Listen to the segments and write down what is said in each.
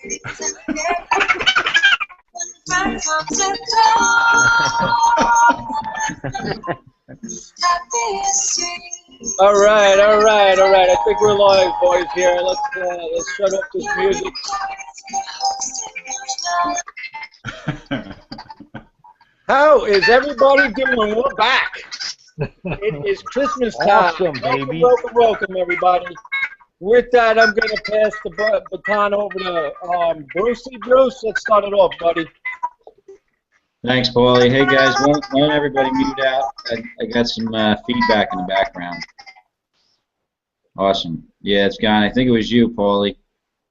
All right. I think we're live, boys. Here, let's shut up this music. How is everybody doing? We're back. It is Christmas time. Awesome, baby. Welcome, everybody. With that, I'm going to pass the baton over to Brucey. Bruce, let's start it off, buddy. Thanks, Paulie. Hey, guys, why don't everybody mute out? I got some feedback in the background. Awesome. Yeah, it's gone. I think it was you, Paulie,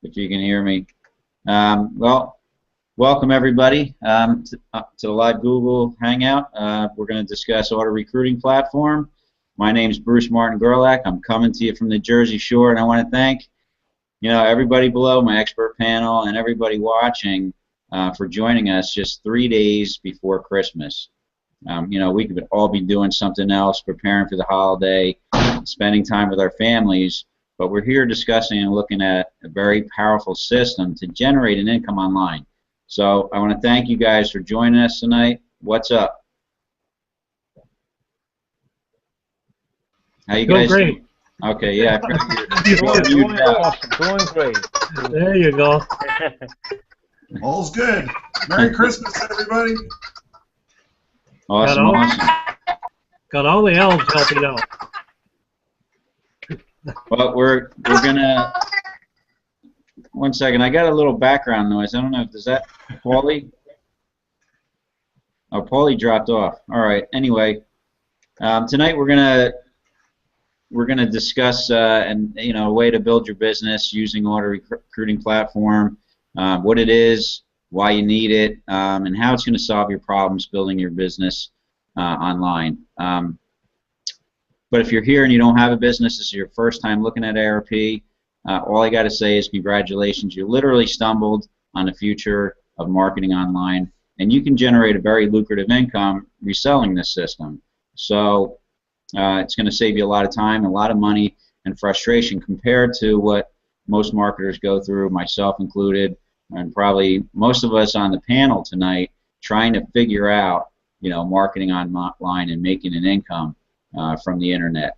if you can hear me. Well, welcome, everybody, to the live Google Hangout. We're going to discuss auto recruiting platform. My name is Bruce Martin Gerlach. I'm coming to you from the Jersey Shore, and I want to thank, everybody below, my expert panel, and everybody watching for joining us just 3 days before Christmas. We could all be doing something else, preparing for the holiday, spending time with our families, but we're here discussing and looking at a very powerful system to generate an income online. So I want to thank you guys for joining us tonight. What's up? How you guys doing? Great. Okay, yeah. Doing awesome. Doing great. There you go. All's good. Merry Christmas, everybody. Awesome. Got all the elves helping out. Well, we're gonna. One second, I got a little background noise. I don't know if is that Paulie. Oh, Paulie dropped off. All right. Anyway, tonight we're gonna discuss a way to build your business using auto recruiting platform, what it is, why you need it, and how it's going to solve your problems building your business online. But if you're here and you don't have a business, this is your first time looking at ARP, all I got to say is congratulations. You literally stumbled on the future of marketing online, and you can generate a very lucrative income reselling this system. So it's going to save you a lot of time, a lot of money, and frustration compared to what most marketers go through, myself included, and probably most of us on the panel tonight, trying to figure out, marketing online and making an income from the internet.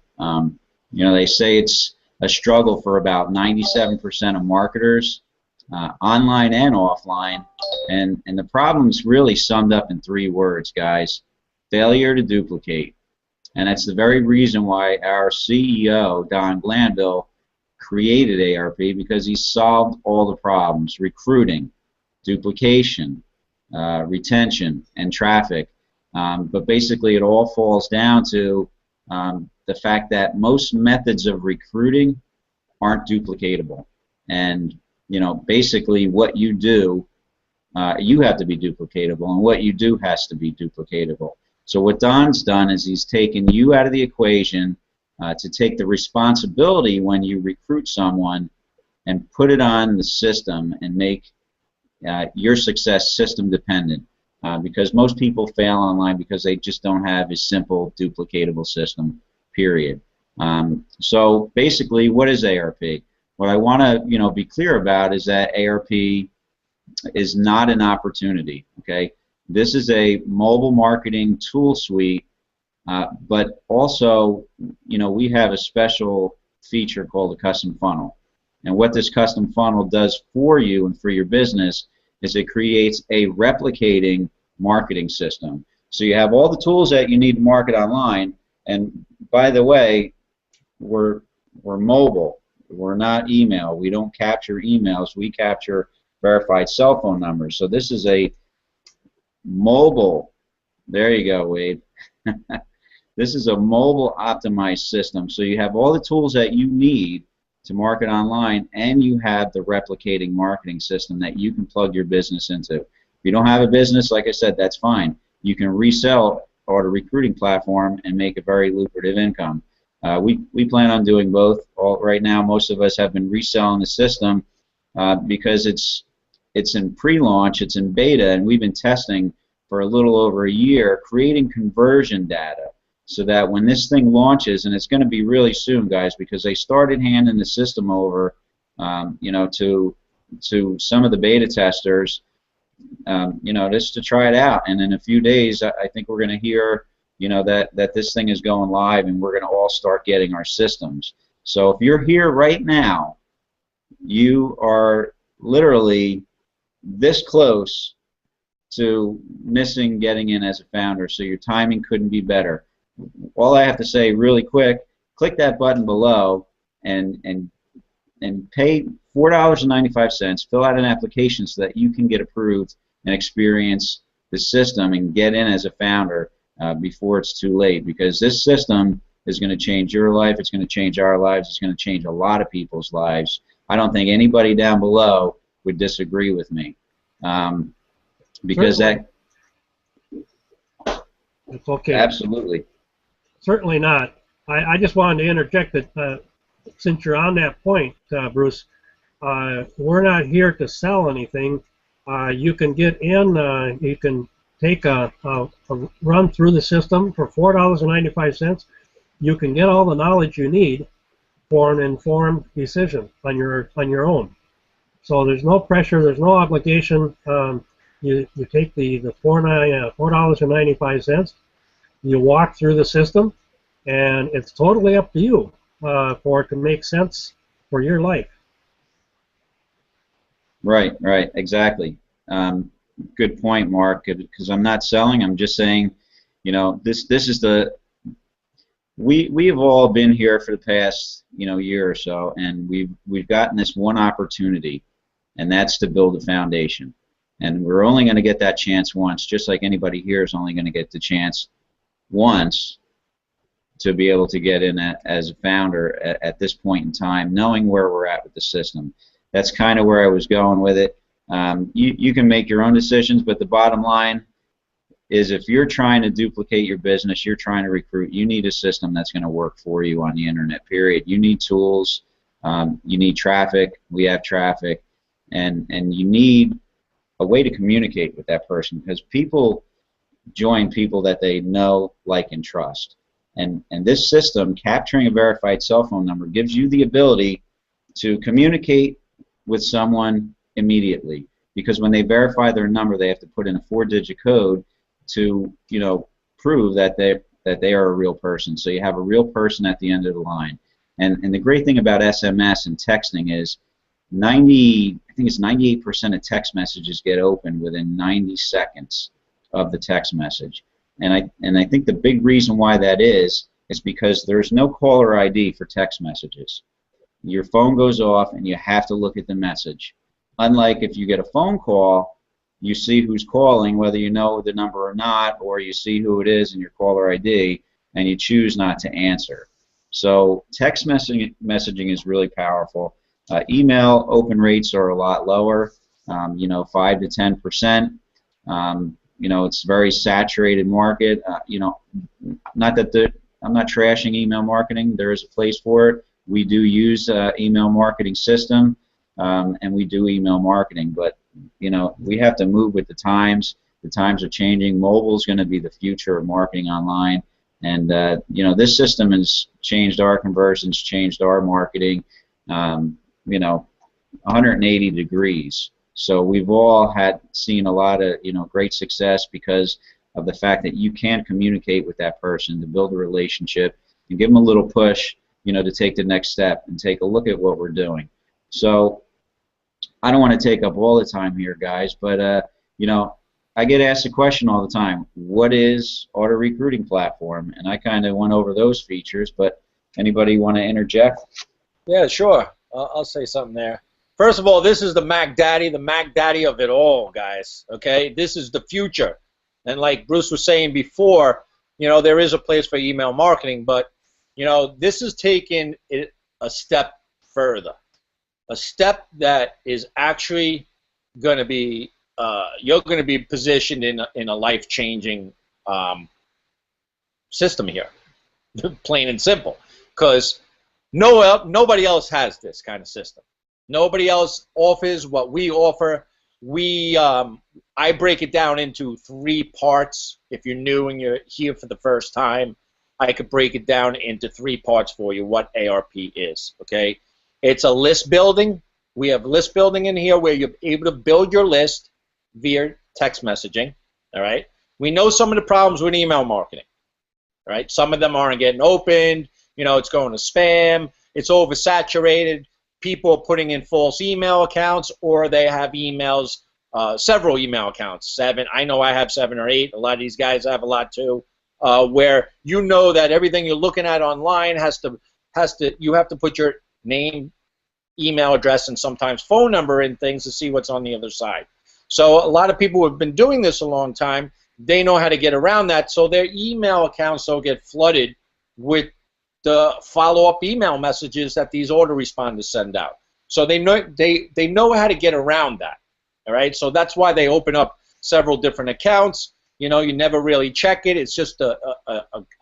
They say it's a struggle for about 97% of marketers, online and offline, and the problem's really summed up in 3 words, guys: failure to duplicate. And that's the very reason why our CEO, Don Glanville, created ARP, because he solved all the problems: recruiting, duplication, retention, and traffic. But basically it all falls down to the fact that most methods of recruiting aren't duplicatable. And basically what you do, you have to be duplicatable, and what you do has to be duplicatable. So what Don's done is he's taken you out of the equation to take the responsibility when you recruit someone and put it on the system and make your success system dependent. Because most people fail online because they just don't have a simple duplicatable system, period. So basically, what is ARP? What I want to be clear about is that ARP is not an opportunity. Okay. This is a mobile marketing tool suite, but also, we have a special feature called a custom funnel. And what this custom funnel does for you and for your business is it creates a replicating marketing system. So you have all the tools that you need to market online. And by the way, we're mobile. We're not email. We don't capture emails. We capture verified cell phone numbers. So this is a mobile, there you go, Wade. This is a mobile optimized system. So you have all the tools that you need to market online, and you have the replicating marketing system that you can plug your business into. If you don't have a business, like I said, that's fine. You can resell auto recruiting platform and make a very lucrative income. We plan on doing both. Right now, most of us have been reselling the system because it's in pre-launch, it's in beta, and we've been testing for a little over a year, creating conversion data so that when this thing launches, and it's going to be really soon, guys, because they started handing the system over, to to some of the beta testers, just to try it out. And in a few days, I think we're going to hear, that this thing is going live, and we're going to all start getting our systems. So if you're here right now, you are literally this close to missing getting in as a founder, so your timing couldn't be better. All I have to say really quick, click that button below and pay $4.95, fill out an application so that you can get approved and experience the system and get in as a founder before it's too late, because this system is going to change your life, it's going to change our lives, it's going to change a lot of people's lives. I don't think anybody down below would disagree with me. Because Certainly. It's okay. Absolutely. Certainly not. I just wanted to interject that since you're on that point, Bruce, we're not here to sell anything. You can get in, you can take a run through the system for $4.95. You can get all the knowledge you need for an informed decision on your own. So there's no pressure, there's no obligation. You take the $4.95. You walk through the system, and it's totally up to you for it to make sense for your life. Right, exactly. Good point, Mark. Because I'm not selling. I'm just saying, this is the. We have all been here for the past year or so, and we've gotten this one opportunity, and that's to build a foundation. And we're only going to get that chance once, just like anybody here is only going to get the chance once to be able to get in as a founder at this point in time, knowing where we're at with the system. That's kind of where I was going with it. You can make your own decisions, but the bottom line is if you're trying to duplicate your business, you're trying to recruit, you need a system that's going to work for you on the internet, period. You need tools, you need traffic, we have traffic, and you need a way to communicate with that person, because people join people that they know, like, and trust. And this system, capturing a verified cell phone number, gives you the ability to communicate with someone immediately, because when they verify their number, they have to put in a 4-digit code to prove that they are a real person. So you have a real person at the end of the line. And the great thing about SMS and texting is I think it's 98% of text messages get opened within 90 seconds of the text message. And I think the big reason why that is because there's no caller ID for text messages. Your phone goes off and you have to look at the message. Unlike if you get a phone call, you see who's calling, whether you know the number or not, or you see who it is in your caller ID, and you choose not to answer. So text messaging is really powerful. Email open rates are a lot lower, 5 to 10%. It's a very saturated market. Not that I'm not trashing email marketing. There is a place for it. We do use email marketing system, and we do email marketing. But we have to move with the times. The times are changing. Mobile is going to be the future of marketing online, and this system has changed our conversions, changed our marketing. 180 degrees. So we've all seen a lot of great success because of the fact that you can communicate with that person to build a relationship and give them a little push, to take the next step and take a look at what we're doing. So I don't want to take up all the time here, guys, but I get asked the question all the time: what is auto recruiting platform? And I kind of went over those features, but anybody want to interject? Yeah, sure. I'll say something there. First of all, this is the Mac Daddy of it all, guys. Okay, this is the future. And like Bruce was saying before, there is a place for email marketing, but this is taking it a step further, a step that is actually going to be you're going to be positioned in a life-changing system here, plain and simple, because nobody else has this kind of system. Nobody else offers what we offer. I break it down into 3 parts. If you're new and you're here for the first time, I could break it down into 3 parts for you, what ARP is, okay? It's a list building, We have list building in here where you're able to build your list via text messaging. All right. We know some of the problems with email marketing. All right. Some of them aren't getting opened. You know, it's going to spam. It's oversaturated. People are putting in false email accounts, or they have emails, several email accounts. 7. I know I have 7 or 8. A lot of these guys have a lot too. Where you know that everything you're looking at online you have to put your name, email address, and sometimes phone number in things to see what's on the other side. So a lot of people who have been doing this a long time, they know how to get around that, so their email accounts don't get flooded with the follow-up email messages that these autoresponders send out. So they know how to get around that. All right, so that's why they open up several different accounts. You know, you never really check it. It's just a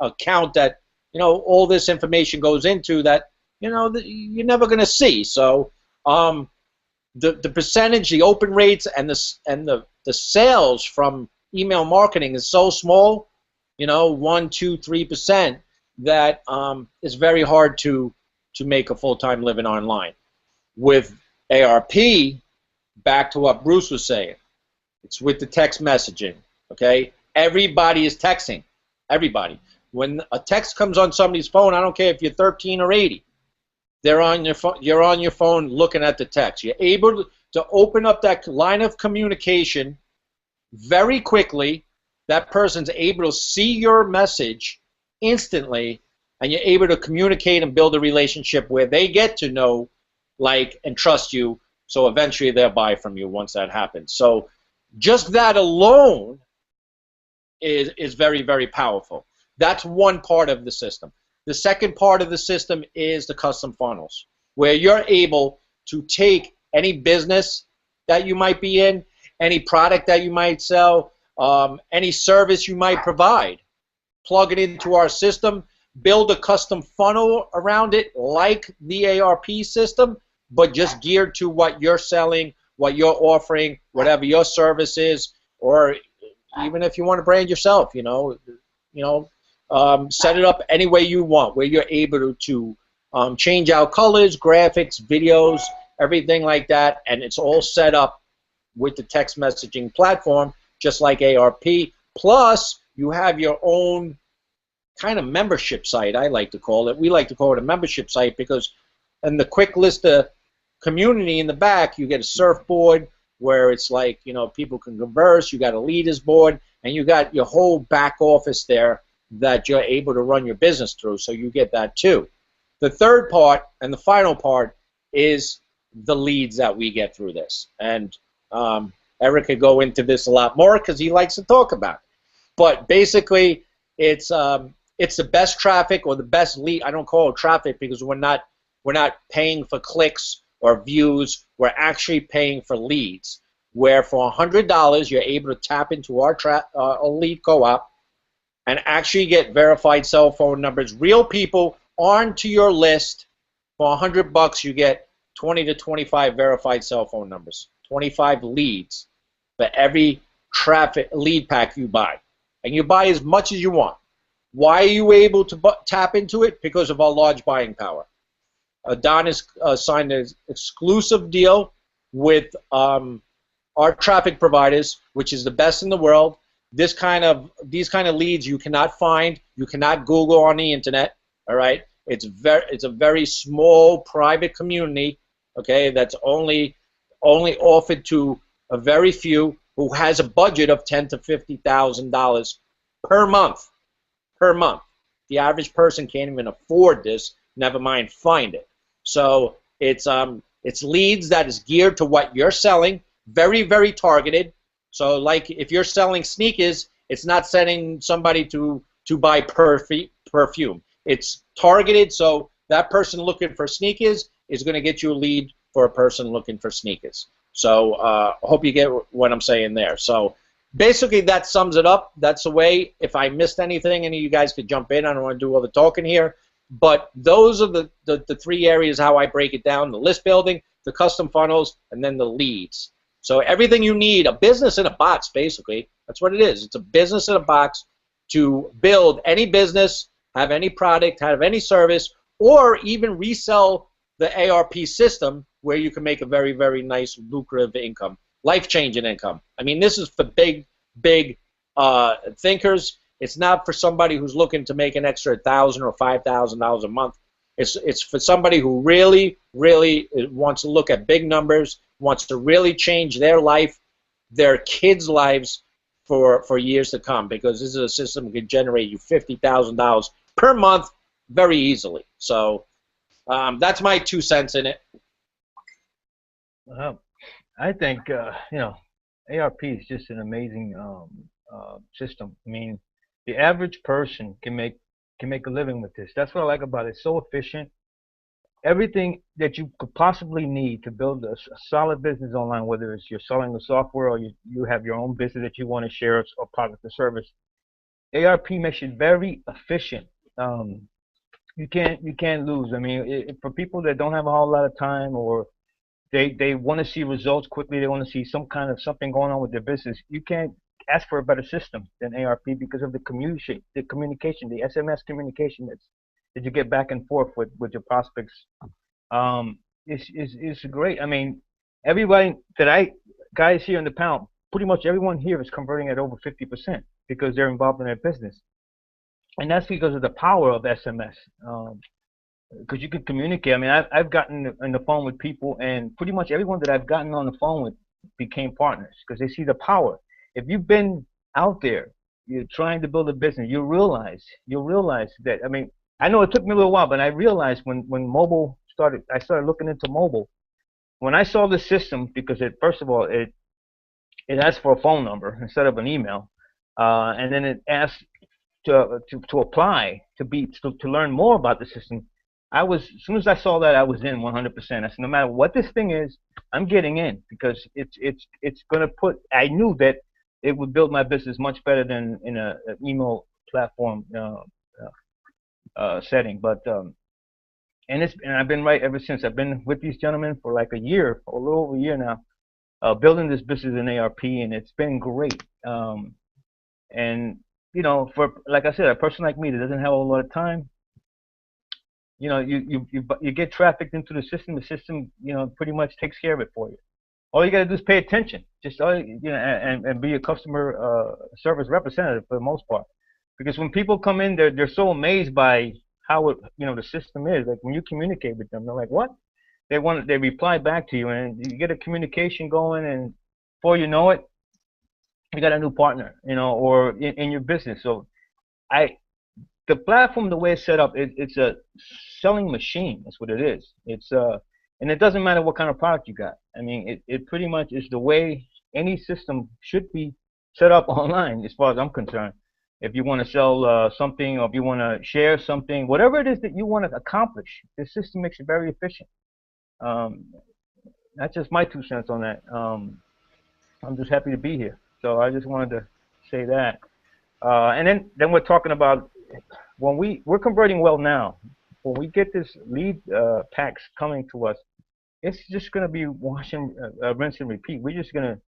account that, you know, all this information goes into that, you know, you're never going to see. So the percentage, the open rates, and the sales from email marketing is so small, you know, 1, 2, 3%, that it's very hard to make a full-time living online. With ARP, back to what Bruce was saying, it's with the text messaging. Okay, everybody is texting. Everybody. When a text comes on somebody's phone, I don't care if you're 13 or 80. They're on your phone. You're on your phone looking at the text. You're able to open up that line of communication very quickly. That person's able to see your message instantly, and you're able to communicate and build a relationship where they get to know, like, and trust you. So eventually they'll buy from you once that happens. So just that alone is very, very powerful. That's one part of the system. The second part of the system is the custom funnels, where you're able to take any business that you might be in, any product that you might sell, any service you might provide, plug it into our system, build a custom funnel around it like the ARP system, but just geared to what you're selling, what you're offering, whatever your service is, or even if you want to brand yourself, set it up any way you want, where you're able to change out colors, graphics, videos, everything like that, and it's all set up with the text messaging platform, just like ARP. Plus, you have your own kind of membership site, I like to call it. We like to call it a membership site because in the quick list of community in the back, you get a surfboard where it's like, you know, people can converse, you got a leaders board, and you got your whole back office there that you're able to run your business through, so you get that too. The third part and the final part is the leads that we get through this. And Eric could go into this a lot more because he likes to talk about it. But basically, it's the best traffic or the best lead. I don't call it traffic because we're not paying for clicks or views. We're actually paying for leads, where for $100 you're able to tap into our lead co-op and actually get verified cell phone numbers, real people onto your list. For $100 you get 20 to 25 verified cell phone numbers, 25 leads for every traffic lead pack you buy, and you buy as much as you want. Why are you able to tap into it? Because of our large buying power. Don has signed an exclusive deal with our traffic providers, which is the best in the world. These kind of leads you cannot find, you cannot Google on the internet. All right, it's a very small private community. Okay, that's only offered to a very few who has a budget of $10,000 to $50,000 per month. Per month, the average person can't even afford this. Never mind find it. So it's leads that is geared to what you're selling, very, very targeted. So like if you're selling sneakers, it's not sending somebody to buy perfume. It's targeted, so that person looking for sneakers is going to get you a lead for a person looking for sneakers. So I hope you get what I'm saying there. So basically that sums it up. That's the way. If I missed anything, any of you guys could jump in. I don't want to do all the talking here. But those are the three areas how I break it down: the list building, the custom funnels, and then the leads. So everything you need, a business in a box, basically. That's what it is. It's a business in a box to build any business, have any product, have any service, or even resell the ARP system where you can make a very, very nice, lucrative income, life-changing income. I mean, this is for big, big thinkers. It's not for somebody who's looking to make an extra $1,000 or $5,000 a month. It's for somebody who really, really wants to look at big numbers, wants to really change their life, their kids' lives for years to come, because this is a system that can generate you $50,000 per month very easily. So that's my 2 cents in it. I think you know, ARP is just an amazing system. I mean, the average person can make a living with this. That's what I like about it. It's so efficient. Everything that you could possibly need to build a solid business online, whether it's you're selling the software or you have your own business that you want to share or product or service, ARP makes it very efficient. You can't lose. I mean, for people that don't have a whole lot of time, or they want to see results quickly, they want to see something going on with their business, you can't ask for a better system than ARP because of the communication, the SMS communication that you get back and forth with your prospects. It's great. I mean, everybody guys here in the panel, pretty much everyone here is converting at over 50% because they're involved in their business, and that's because of the power of SMS. Because you can communicate. I mean, I've gotten on the phone with people, and pretty much everyone that I've gotten on the phone with became partners because they see the power. If you've been out there, you're trying to build a business, you'll realize that. I mean, I know it took me a little while, but I realized when mobile started, I started looking into mobile. When I saw the system, because first of all, it asks for a phone number instead of an email, and then it asks to apply to learn more about the system. As soon as I saw that, I was in 100%. I said, no matter what this thing is, I'm getting in, because it's gonna put. I knew that it would build my business much better than in an email platform setting. But and I've been right ever since. I've been with these gentlemen for like a year, or a little over a year now, building this business in ARP, and it's been great. And you know, for, like I said, a person like me that doesn't have a lot of time, you know, you get trafficked into the system. The system, you know, pretty much takes care of it for you. All you got to do is pay attention, and be a customer service representative for the most part. Because when people come in, they're so amazed by how the system is. Like when you communicate with them, they're like, "What?" They reply back to you, and you get a communication going, and before you know it, you got a new partner, or in your business. So the platform, the way it's set up, it's a selling machine. That's what it is. And it doesn't matter what kind of product you got. I mean, it pretty much is the way any system should be set up online, as far as I'm concerned. If you want to sell something, or if you want to share something, whatever it is that you want to accomplish, the system makes it very efficient. That's just my 2 cents on that. I'm just happy to be here. So I just wanted to say that. And then we're talking about when we're converting well now. When we get this lead packs coming to us, it's just going to be rinse and repeat. We're just going to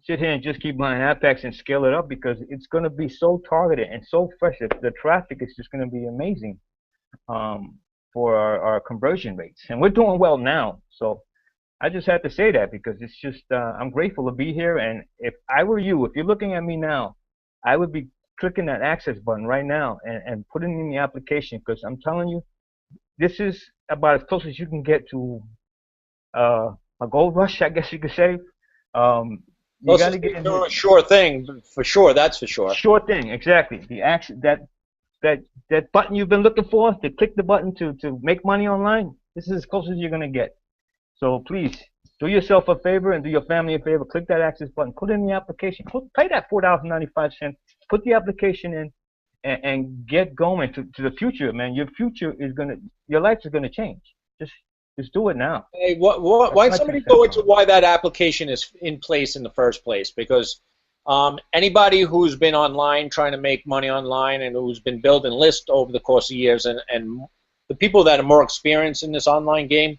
sit here and just keep buying ad packs and scale it up, because it's going to be so targeted and so fresh. The traffic is just going to be amazing for our conversion rates. And we're doing well now. So I just had to say that, because it's just I'm grateful to be here. And if I were you, if you're looking at me now, I would be clicking that access button right now and putting in the application, because I'm telling you, this is about as close as you can get to a gold rush, I guess you could say. You got to get into a sure thing, for sure. That's for sure. Sure thing, exactly. The action, that button you've been looking for, to click the button to make money online. This is as close as you're gonna get. So please do yourself a favor and do your family a favor. Click that access button. Put in the application. Pay that $4.95. Put the application in, and get going to the future, man. Your future is your life is gonna change. Just do it now. Hey, why somebody go into why that application is in place in the first place? Because anybody who's been online trying to make money online, and who's been building lists over the course of years, and the people that are more experienced in this online game,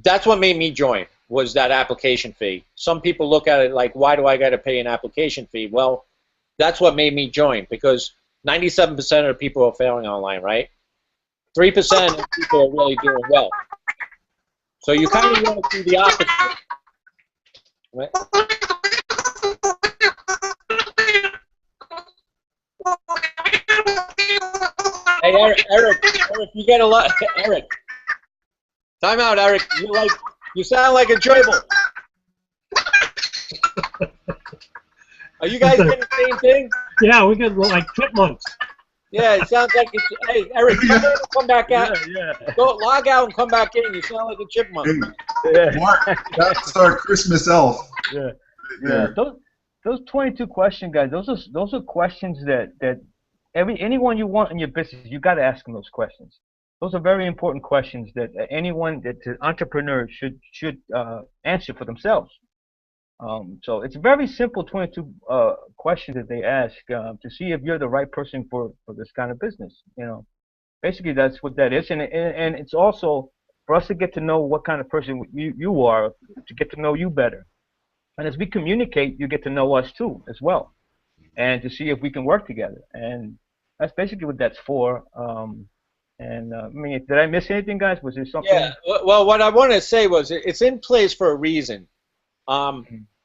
that's what made me join, was that application fee. Some people look at it like, why do I got to pay an application fee? Well, that's what made me join, because 97% of the people are failing online, right? 3% of people are really doing well. So you kind of want to do the opposite. Right? Hey, Eric, you get a lot. Eric, time out, Eric. You sound like a gerbil. Are you guys getting the same thing? Yeah, we get like chipmunks. Yeah, it sounds like it's. Hey, Eric, come back out. Yeah. Go log out and come back in. You sound like a chipmunk. Hey, Mark, that's our Christmas elf. Yeah. Yeah. Those 22 question guys. Those are questions that anyone you want in your business, you got to ask them those questions. Those are very important questions that anyone that's an entrepreneur should answer for themselves. So it's very simple 22 questions that they ask to see if you're the right person for this kind of business. You know, basically that's what that is, and it's also for us to get to know what kind of person you are, to get to know you better. And as we communicate, you get to know us too as well, and to see if we can work together. And that's basically what that's for. I mean, did I miss anything, guys? Was there something? Yeah. Well, what I wanted to say was it's in place for a reason.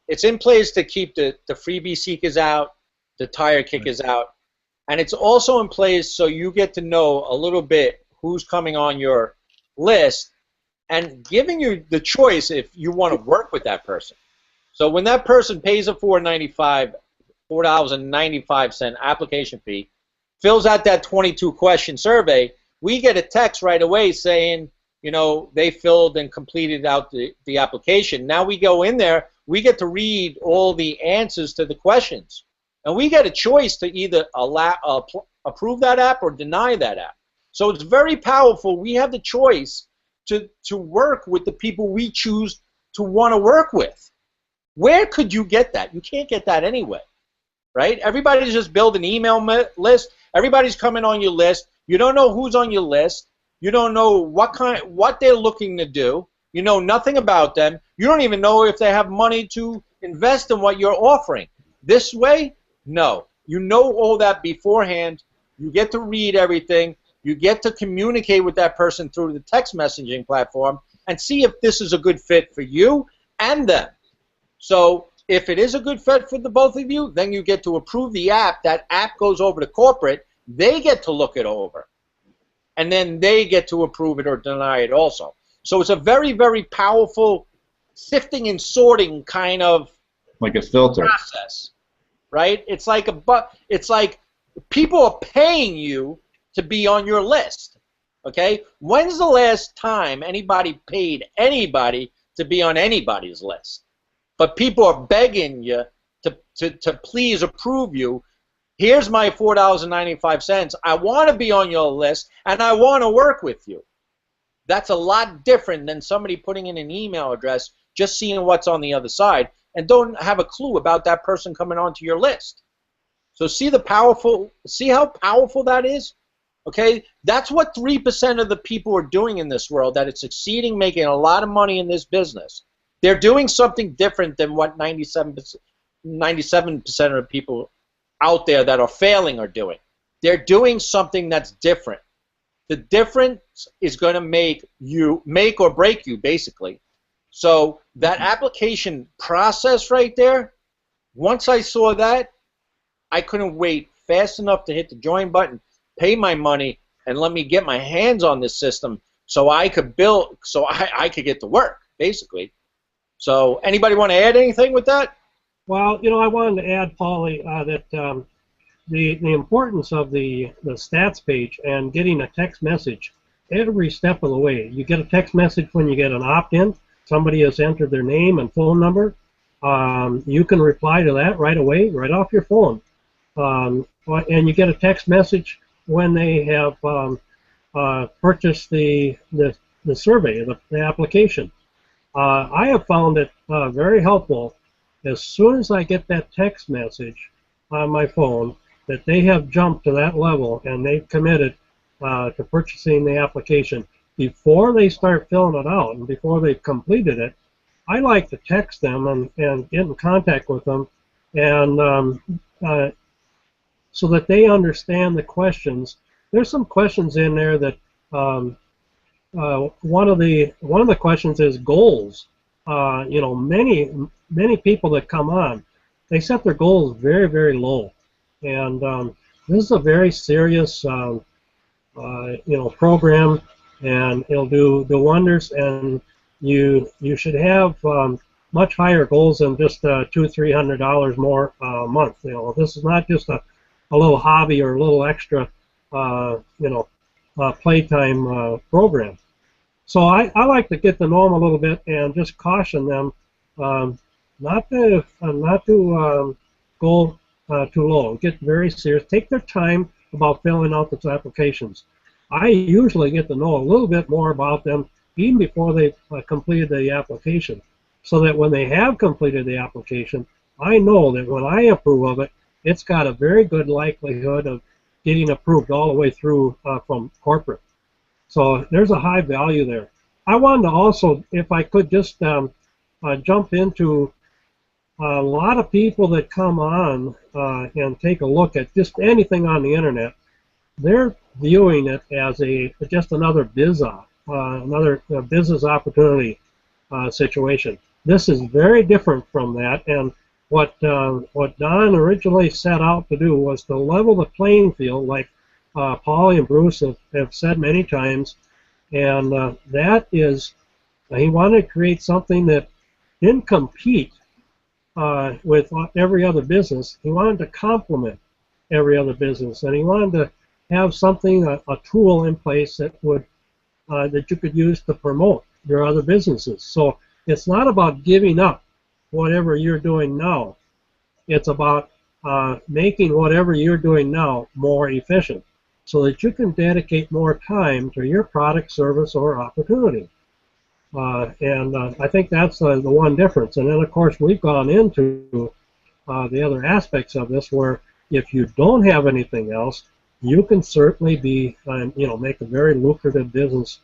It's in place to keep the freebie seekers out, the tire kickers out, and it's also in place so you get to know a little bit who's coming on your list and giving you the choice if you want to work with that person. So when that person pays a $4.95 application fee, fills out that 22-question survey, we get a text right away saying, you know, they filled and completed out the application. Now we go in there, we get to read all the answers to the questions. And we get a choice to either approve that app or deny that app. So it's very powerful. We have the choice to work with the people we choose to want to work with. Where could you get that? You can't get that anyway, right? Everybody's just building an email list. Everybody's coming on your list. You don't know who's on your list. You don't know what they're looking to do. You know nothing about them. You don't even know if they have money to invest in what you're offering. This way, no. You know all that beforehand. You get to read everything. You get to communicate with that person through the text messaging platform and see if this is a good fit for you and them. So if it is a good fit for the both of you, then you get to approve the app. That app goes over to corporate. They get to look it over. And then they get to approve it or deny it also. So it's a very, very powerful sifting and sorting kind of like a filter process, right? It's like people are paying you to be on your list, okay? When's the last time anybody paid anybody to be on anybody's list? But people are begging you to please approve you. Here's my $4.95. I want to be on your list, and I want to work with you. That's a lot different than somebody putting in an email address, just seeing what's on the other side, and don't have a clue about that person coming onto your list. So see how powerful that is? Okay, that's what 3% of the people are doing in this world that is succeeding, making a lot of money in this business. They're doing something different than what 97% of the people out there that are failing are doing. They're doing something that's different. The difference is going to make or break you, basically. So that application process right there, once I saw that, I couldn't wait fast enough to hit the join button, pay my money, and let me get my hands on this system so I could build, so I could get to work, basically. So anybody want to add anything with that? Well, you know, I wanted to add, Paulie, that the importance of the stats page and getting a text message every step of the way. You get a text message when you get an opt-in. Somebody has entered their name and phone number. You can reply to that right away, right off your phone. And you get a text message when they have purchased the survey, the application. I have found it very helpful as soon as I get that text message on my phone that they have jumped to that level and they've committed to purchasing the application. Before they start filling it out and before they've completed it, I like to text them and get in contact with them and so that they understand the questions. There's some questions in there that one of the questions is goals. You know, many people that come on, they set their goals very, very low, and this is a very serious you know, program, and it'll do wonders. And you should have much higher goals than just $200-300 more a month. You know, this is not just a little hobby or a little extra you know, playtime program. So I like to get to know them a little bit and just caution them not to go too low. Get very serious. Take their time about filling out those applications. I usually get to know a little bit more about them even before they've completed the application, so that when they have completed the application, I know that when I approve of it, it's got a very good likelihood of getting approved all the way through from corporate. So there's a high value there. I wanted to also, if I could, just jump into a lot of people that come on and take a look at just anything on the internet. They're viewing it as just another another business opportunity situation. This is very different from that, and what Don originally set out to do was to level the playing field, like Paulie and Bruce have said many times, and that is, he wanted to create something that didn't compete with every other business. He wanted to complement every other business, and he wanted to have something, a tool in place that would that you could use to promote your other businesses. So it's not about giving up whatever you're doing now. It's about making whatever you're doing now more efficient, so that you can dedicate more time to your product, service, or opportunity. And I think that's the one difference. And then, of course, we've gone into the other aspects of this, where if you don't have anything else, you can certainly be, you know, make a very lucrative business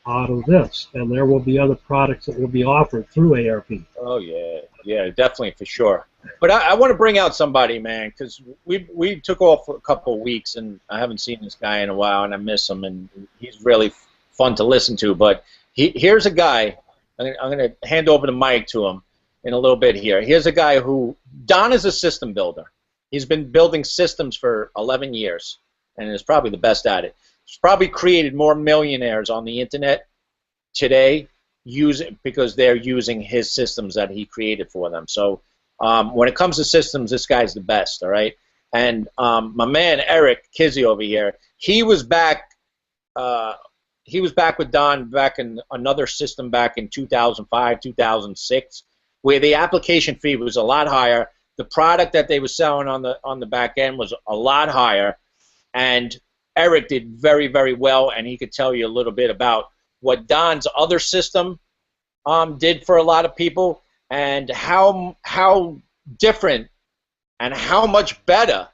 out of this. And there will be other products that will be offered through ARP. Oh yeah, yeah, definitely, for sure. But I want to bring out somebody, man, because we took off for a couple of weeks, and I haven't seen this guy in a while, and I miss him, and he's really fun to listen to. But here's a guy. I'm going to hand over the mic to him in a little bit here. Here's a guy who, Don is a system builder. He's been building systems for 11 years, and is probably the best at it. He's probably created more millionaires on the internet today because they're using his systems that he created for them. So when it comes to systems, this guy's the best, all right? And my man Eric Kizzy over here, he was back with Don back in another system back in 2005, 2006, where the application fee was a lot higher. The product that they were selling on the back end was a lot higher, and Eric did very, very well, and he could tell you a little bit about what Don's other system did for a lot of people, and how different and how much better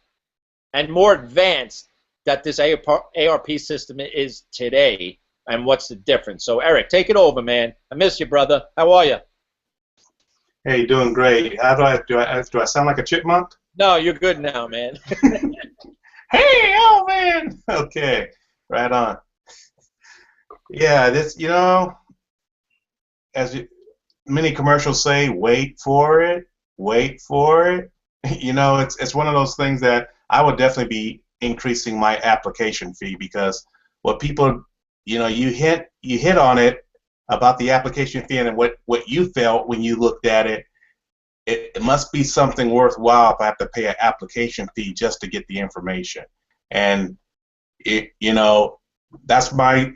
and more advanced that this ARP system is today, and what's the difference. So Eric, take it over, man. I miss you, brother. How are you? Hey, doing great. How do I sound like a chipmunk? No, you're good now, man. Hey, oh man. Okay, right on. Yeah, this, you know, many commercials say, wait for it, wait for it. You know, it's one of those things that I would definitely be increasing my application fee, because what people, you know, you hit on it about the application fee, and what you felt when you looked at it. It must be something worthwhile if I have to pay an application fee just to get the information. And you know, that's my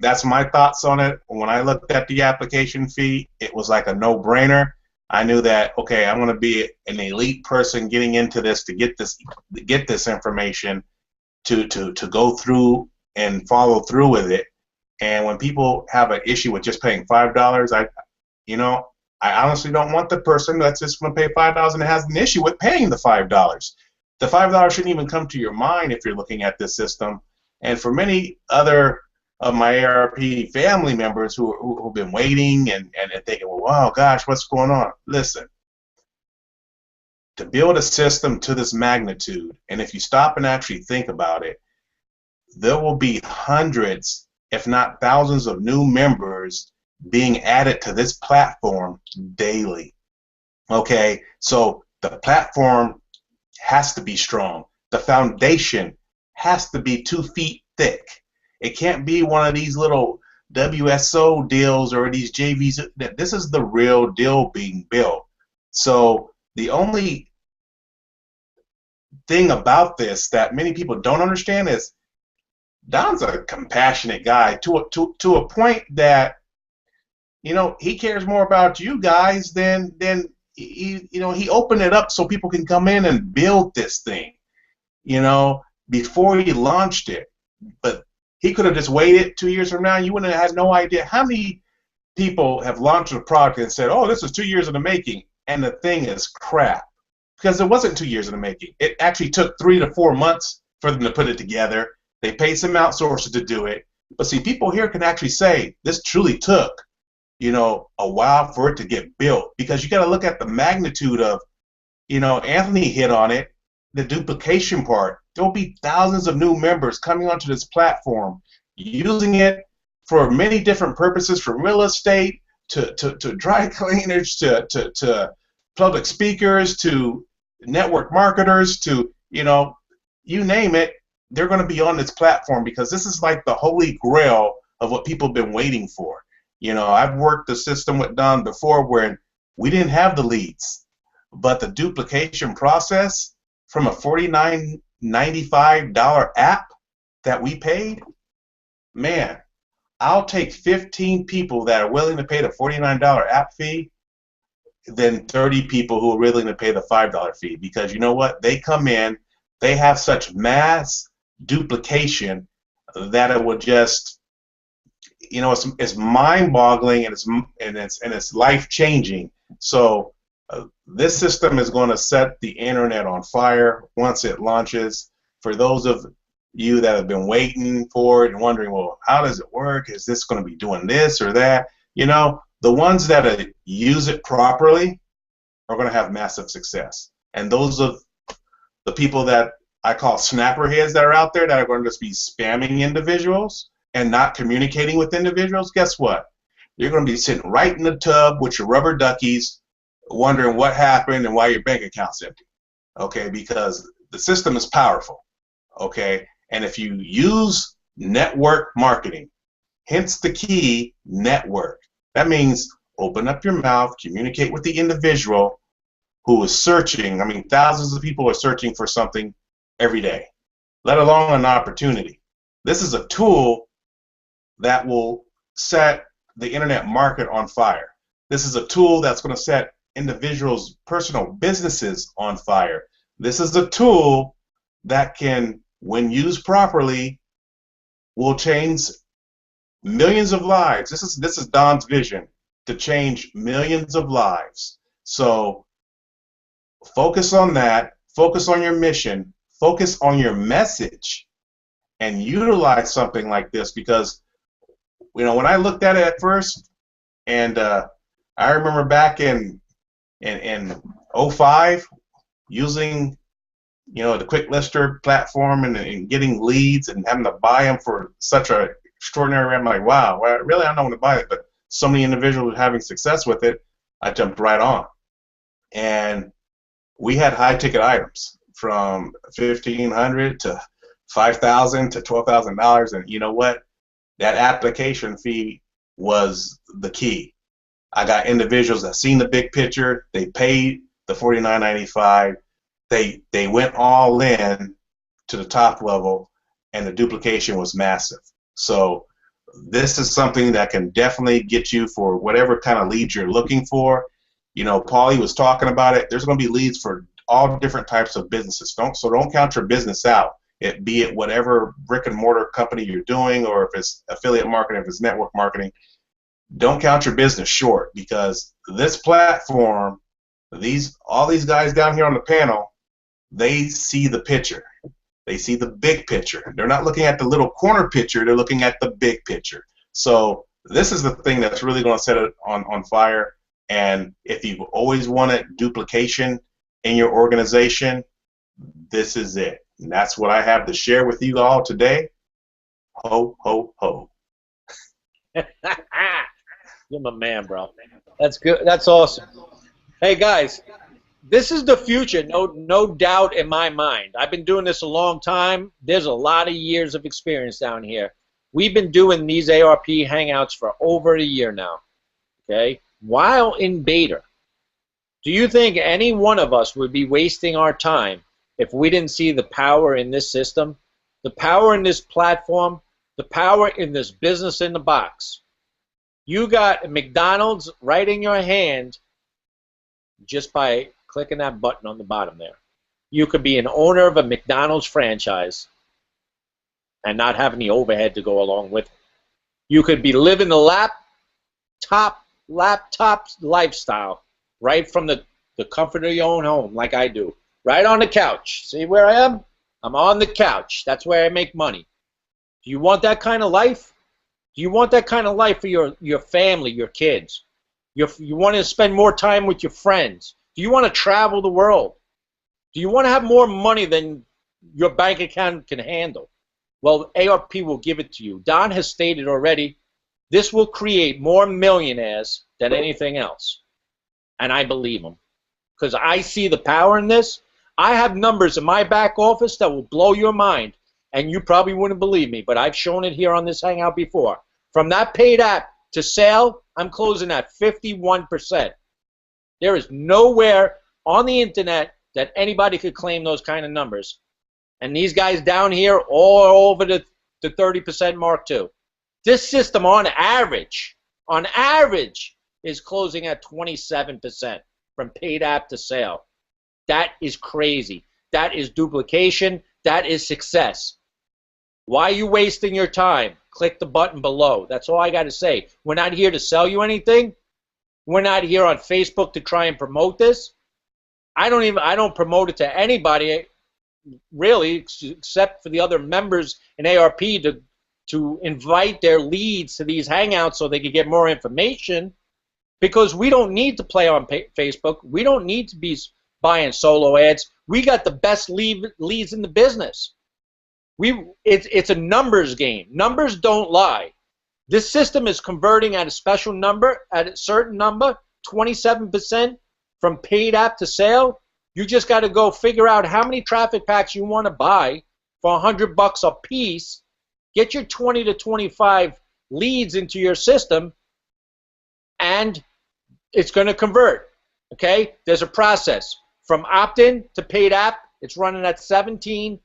thoughts on it. When I looked at the application fee, it was like a no-brainer. I knew that, okay, I'm going to be an elite person getting into this to get this information to go through and follow through with it. And when people have an issue with just paying $5, I honestly don't want the person that's just going to pay $5 and has an issue with paying the $5. The $5 shouldn't even come to your mind if you're looking at this system. And for many other of my ARP family members who've been waiting and thinking, well, wow, gosh, what's going on? Listen, to build a system to this magnitude, and if you stop and actually think about it, there will be hundreds if not thousands of new members being added to this platform daily. Okay, so the platform has to be strong. The foundation has to be 2 feet thick. It can't be one of these little WSO deals or these JVs. This is the real deal being built. So the only thing about this that many people don't understand is Don's a compassionate guy to a point that, you know, he cares more about you guys than he opened it up so people can come in and build this thing, you know, before he launched it. But he could have just waited 2 years from now. You wouldn't have had no idea. How many people have launched a product and said, oh, this is 2 years in the making, and the thing is crap? Because it wasn't 2 years in the making. It actually took 3 to 4 months for them to put it together. They paid some outsourcers to do it. But see, people here can actually say this truly took, you know, a while for it to get built, because you got to look at the magnitude of, you know, Anthony hit on it, the duplication part. There'll be thousands of new members coming onto this platform, using it for many different purposes, from real estate to dry cleaners to public speakers to network marketers to, you know, you name it. They're going to be on this platform because this is like the holy grail of what people have been waiting for. You know, I've worked the system with Don before where we didn't have the leads, but the duplication process from a $49.95 app that we paid, man, I'll take 15 people that are willing to pay the $49 app fee than 30 people who are willing to pay the $5 fee, because you know what? They come in, they have such mass duplication that it would just, you know, it's mind-boggling, and it's life-changing. So this system is going to set the internet on fire once it launches. For those of you that have been waiting for it and wondering, well, how does it work? Is this going to be doing this or that? You know, the ones that use it properly are going to have massive success. And those of the people that I call snapper heads that are out there that are going to just be spamming individuals and not communicating with individuals, guess what? You're going to be sitting right in the tub with your rubber duckies wondering what happened and why your bank account's empty, okay? Because the system is powerful, okay? And if you use network marketing, hence the key, network. That means open up your mouth, communicate with the individual who is searching. I mean, thousands of people are searching for something every day, let alone an opportunity. This is a tool that will set the internet market on fire. This is a tool that's going to set individuals' personal businesses on fire. This is a tool that can, when used properly, will change millions of lives. This is Don's vision, to change millions of lives. So focus on that, focus on your mission, focus on your message, and utilize something like this, because, you know, when I looked at it at first, and I remember back in 05 using, you know, the quick lister platform and getting leads and having to buy them for such a extraordinary. I'm like, wow, well, really, I don't want to buy it, but so many individuals having success with it, I jumped right on. And we had high ticket items from $1,500 to $5,000 to $12,000, and you know what? That application fee was the key. I got individuals that seen the big picture. They paid the $49.95. They went all in to the top level, and the duplication was massive. So this is something that can definitely get you for whatever kind of leads you're looking for. You know, Paulie was talking about it. There's going to be leads for all different types of businesses. Don't count your business out. Be it whatever brick and mortar company you're doing, or if it's affiliate marketing, if it's network marketing. Don't count your business short, because this platform, all these guys down here on the panel, they see the picture. They see the big picture. They're not looking at the little corner picture. They're looking at the big picture. So this is the thing that's really going to set it on fire. And if you've always wanted duplication in your organization, this is it. And that's what I have to share with you all today. Ho, ho, ho. You're my man, bro. That's good. That's awesome. Hey guys, this is the future, no doubt in my mind. I've been doing this a long time. There's a lot of years of experience down here. We've been doing these ARP Hangouts for over a year now, okay? While in beta, do you think any one of us would be wasting our time if we didn't see the power in this system, the power in this platform, the power in this business in the box? You got McDonald's right in your hand just by clicking that button on the bottom there. You could be an owner of a McDonald's franchise and not having the overhead to go along with it. You could be living the laptop lifestyle right from the comfort of your own home, like I do. Right on the couch. See where I am? I'm on the couch. That's where I make money. Do you want that kind of life? Do you want that kind of life for your family, your kids? You want to spend more time with your friends? Do you want to travel the world? Do you want to have more money than your bank account can handle? Well, ARP will give it to you. Don has stated already, this will create more millionaires than anything else. And I believe him. Because I see the power in this. I have numbers in my back office that will blow your mind. And you probably wouldn't believe me, but I've shown it here on this Hangout before. From that paid app to sale, I'm closing at 51%. There is nowhere on the internet that anybody could claim those kind of numbers. And these guys down here all over the 30% mark too. This system on average, is closing at 27% from paid app to sale. That is crazy. That is duplication. That is success. Why are you wasting your time? Click the button below. That's all I got to say. We're not here to sell you anything. We're not here on Facebook to try and promote this. I don't promote it to anybody, really, except for the other members in ARP to invite their leads to these Hangouts so they can get more information. Because we don't need to play on Facebook. We don't need to be buying solo ads. We got the best leads in the business. It's a numbers game. Numbers don't lie. This system is converting at a special number, at a certain number, 27% from paid app to sale. You just got to go figure out how many traffic packs you want to buy for $100 a piece. Get your 20 to 25 leads into your system, and it's going to convert. Okay? There's a process. From opt-in to paid app, it's running at 17%.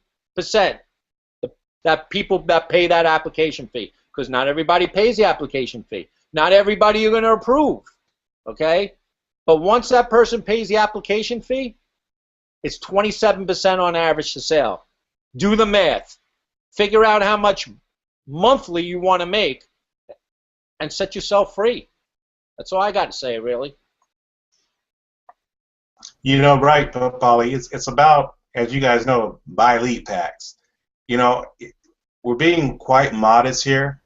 That people that pay that application fee, because not everybody pays the application fee. Not everybody you're going to approve, okay? But once that person pays the application fee, it's 27% on average to sale. Do the math. Figure out how much monthly you want to make and set yourself free. That's all I got to say, really. You know, right, Paulie, it's about, as you guys know, buy lead packs. You know, we're being quite modest here,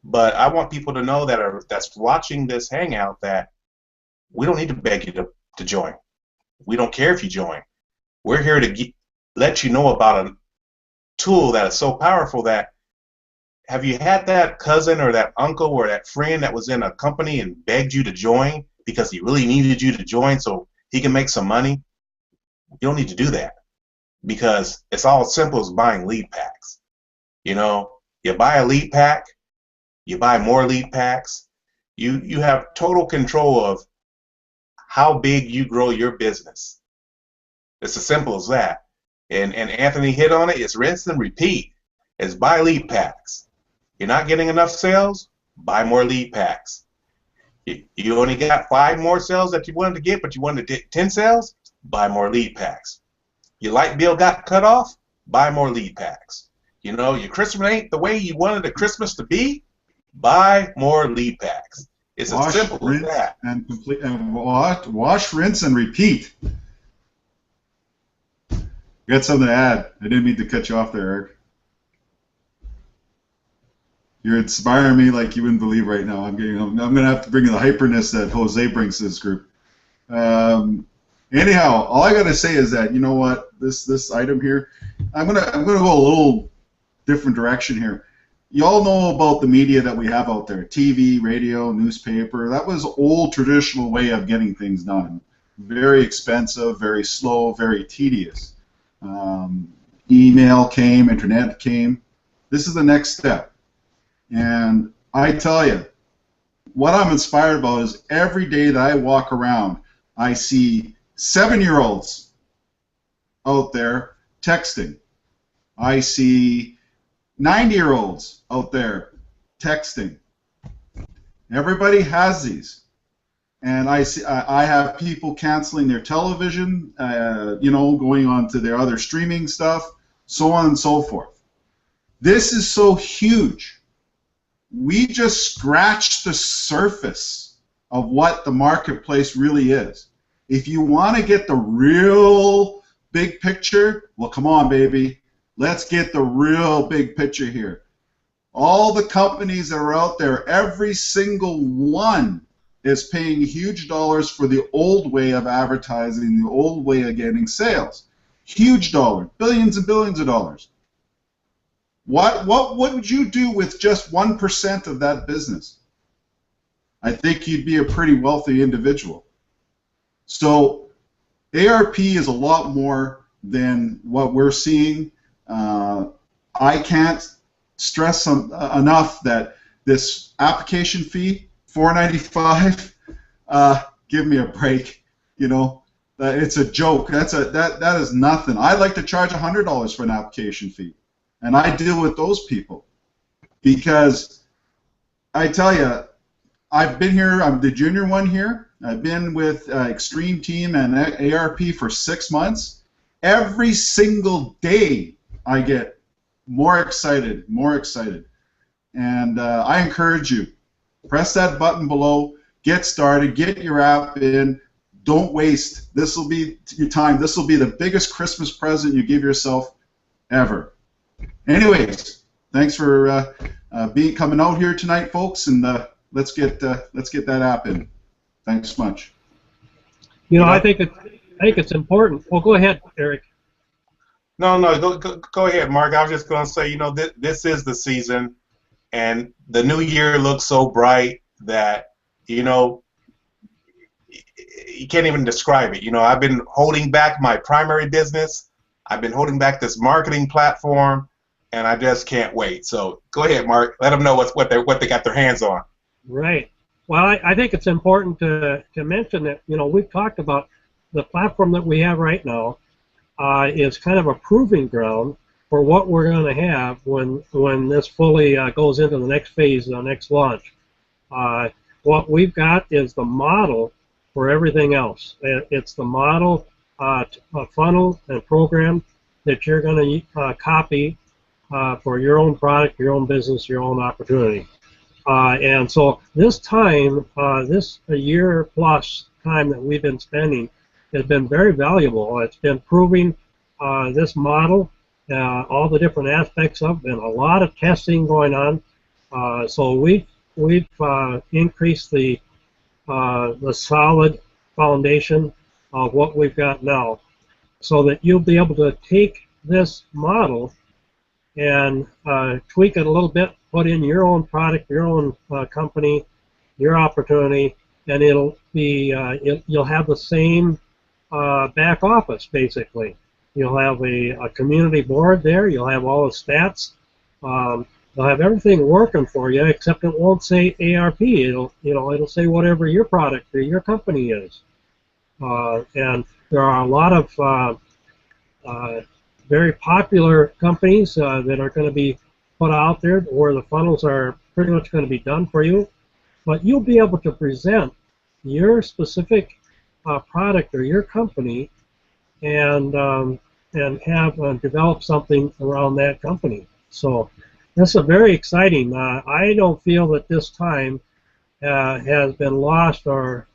but I want people to know that's watching this Hangout that we don't need to beg you to join. We don't care if you join. We're here to let you know about a tool that is so powerful that, have you had that cousin or that uncle or that friend that was in a company and begged you to join because he really needed you to join so he can make some money? You don't need to do that, because it's all as simple as buying lead packs. You know, you buy a lead pack, you buy more lead packs, you have total control of how big you grow your business. It's as simple as that. And Anthony hit on it. It's rinse and repeat. It's buy lead packs. You're not getting enough sales? Buy more lead packs. You only got 5 more sales that you wanted to get, but you wanted to get 10 sales? Buy more lead packs. Your light bill got cut off? Buy more lead packs. You know, your Christmas ain't the way you wanted the Christmas to be? Buy more lead packs. It's as simple as that. Wash, rinse, and repeat. You got something to add? I didn't mean to cut you off there, Eric. You're inspiring me like you wouldn't believe right now. I'm going to have to bring the hyperness that Jose brings to this group. Anyhow, all I got to say is that, you know what, this item here, I'm gonna go a little different direction here. you all know about the media that we have out there, TV, radio, newspaper. That was old traditional way of getting things done. Very expensive, very slow, very tedious. Email came, internet came. This is the next step. And I tell you, what I'm inspired about is every day that I walk around, I see 7-year-olds out there texting. I see 90-year-olds out there texting. Everybody has these. And I have people canceling their television, you know, going on to their other streaming stuff, so on and so forth. This is so huge. We just scratched the surface of what the marketplace really is. If you want to get the real big picture, well, come on, baby. Let's get the real big picture here. All the companies that are out there, every single one is paying huge dollars for the old way of advertising, the old way of getting sales. Huge dollars, billions and billions of dollars. What would you do with just 1% of that business? I think you'd be a pretty wealthy individual. So ARP is a lot more than what we're seeing. I can't stress enough that this application fee, $4.95, give me a break. You know, it's a joke. That is nothing. I'd like to charge $100 for an application fee, and I deal with those people because I tell you, I've been here. I'm the junior one here. I've been with Xtreme Team and ARP for 6 months. Every single day, I get more excited, and I encourage you. Press that button below, get started, get your app in, don't waste. This will be your time. This will be the biggest Christmas present you give yourself ever. Anyways, thanks for coming out here tonight, folks, and let's get that app in. Thanks much. You know, I think it's important. Well, go ahead, Eric. No, go ahead, Mark. I was just going to say, you know, this is the season, and the new year looks so bright that, you know, you can't even describe it. You know, I've been holding back my primary business. I've been holding back this marketing platform, and I just can't wait. So go ahead, Mark. Let them know what they got their hands on. Right. Well, I think it's important to mention that, you know, we've talked about the platform that we have right now is kind of a proving ground for what we're going to have when this fully goes into the next phase, the next launch. What we've got is the model for everything else. It's the model, funnel, and program that you're going to copy for your own product, your own business, your own opportunity. And so this time, this a year plus time that we've been spending has been very valuable. It's been proving this model, all the different aspects of it, and a lot of testing going on. So we've increased the solid foundation of what we've got now, so that you'll be able to take this model and tweak it a little bit, put in your own product, your own company, your opportunity, and it'll be you'll have the same back office basically. You'll have a community board there. You'll have all the stats. You'll have everything working for you, except it won't say ARP. It'll say whatever your product or your company is. And there are a lot of very popular companies that are going to be put out there where the funnels are pretty much going to be done for you. But you'll be able to present your specific product or your company and have develop something around that company. So this is very exciting. I don't feel that this time has been lost or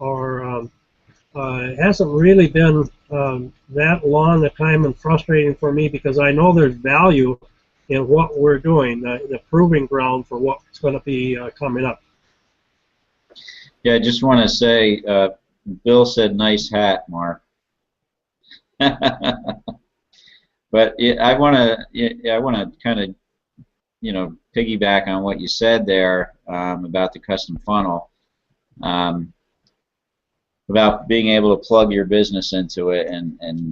hasn't really been that long a time and frustrating for me, because I know there's value in what we're doing, the proving ground for what's going to be coming up. Yeah, I just want to say, Bill said nice hat, Mark. But I want to kind of piggyback on what you said there about the custom funnel, about being able to plug your business into it and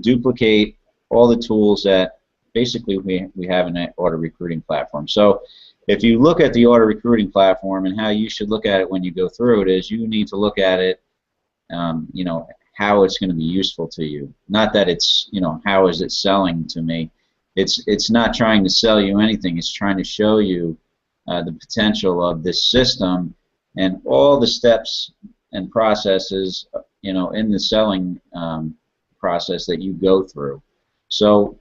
duplicate all the tools that basically we have in an auto recruiting platform. So if you look at the auto recruiting platform and how you should look at it when you go through it is you need to look at it, how it's going to be useful to you. Not that it's, how is it selling to me. It's not trying to sell you anything. It's trying to show you the potential of this system and all the steps and processes, in the selling process that you go through. So